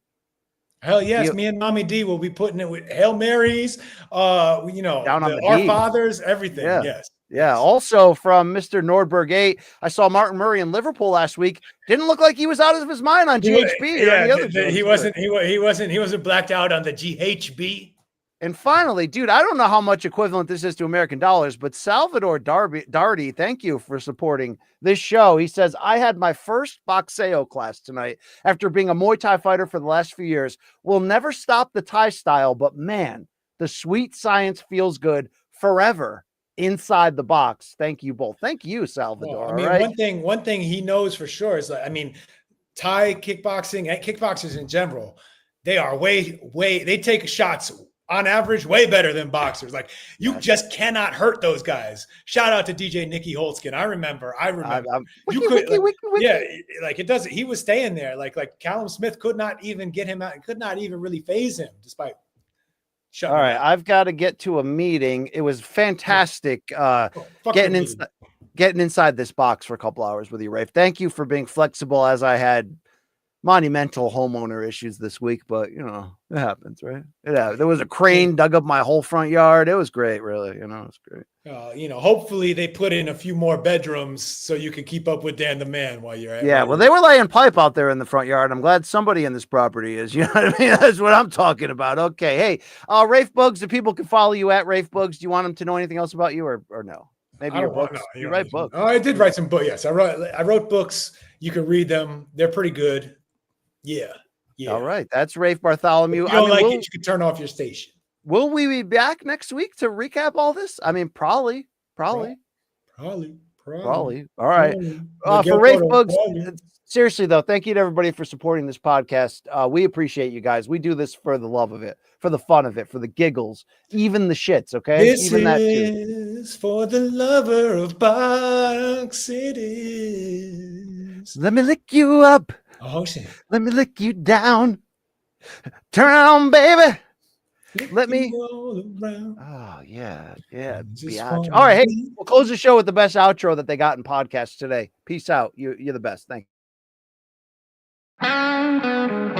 Hell yes, me and Mommy D will be putting it with Hail Marys, down on Our Fathers, everything. Yeah. Yes. Yeah. Also from Mr. Nordberg 8, I saw Martin Murray in Liverpool last week. Didn't look like he was out of his mind on GHB. Yeah, he wasn't blacked out on the GHB. And finally, dude, I don't know how much equivalent this is to American dollars, but Salvador Darty, thank you for supporting this show. He says, I had my first boxeo class tonight after being a Muay Thai fighter for the last few years. We'll never stop the Thai style, but man, the sweet science feels good. forever inside the box. Thank you both. Thank you, Salvador. Well, I mean, all right? one thing he knows for sure is like, I mean, Thai kickboxing and kickboxers in general, they are they take shots on average way better than boxers. Like you just cannot hurt those guys. Shout out to DJ Nicky Holtzkin. I remember. Like it doesn't. He was staying there. Like Callum Smith could not even get him out. Could not even really phase him, despite. All right, I've got to get to a meeting. It was fantastic getting inside this box for a couple hours with you, Rafe. Thank you for being flexible as I had monumental homeowner issues this week, but you know, it happens, right? There was a crane dug up my whole front yard. It was great, really. You know, it was great. You know, hopefully they put in a few more bedrooms so you can keep up with Dan the Man while you're at. Yeah, well, they were laying pipe out there in the front yard. I'm glad somebody in this property is. You know what I mean? That's what I'm talking about. Okay, hey, Rafe Bugs. If people can follow you at Rafe Bugs, do you want them to know anything else about you, or no? Maybe your books. You write books. Oh, I did write some books. Yes, I wrote books. You can read them. They're pretty good. Yeah. All right. That's Rafe Bartholomew. If you don't you can turn off your station. Will we be back next week to recap all this? I mean, probably. All right. For Rafe Bugs, seriously though, thank you to everybody for supporting this podcast. We appreciate you guys. We do this for the love of it, for the fun of it, for the giggles, even the shits. Okay. This even that is for the lover of box. It is. Let me lick you up. Oh shit. Let me lick you down. Turn on, baby. Let me. Oh yeah. Biatch. All right, hey, we'll close the show with the best outro that they got in podcasts today. Peace out. You're the best. Thank you.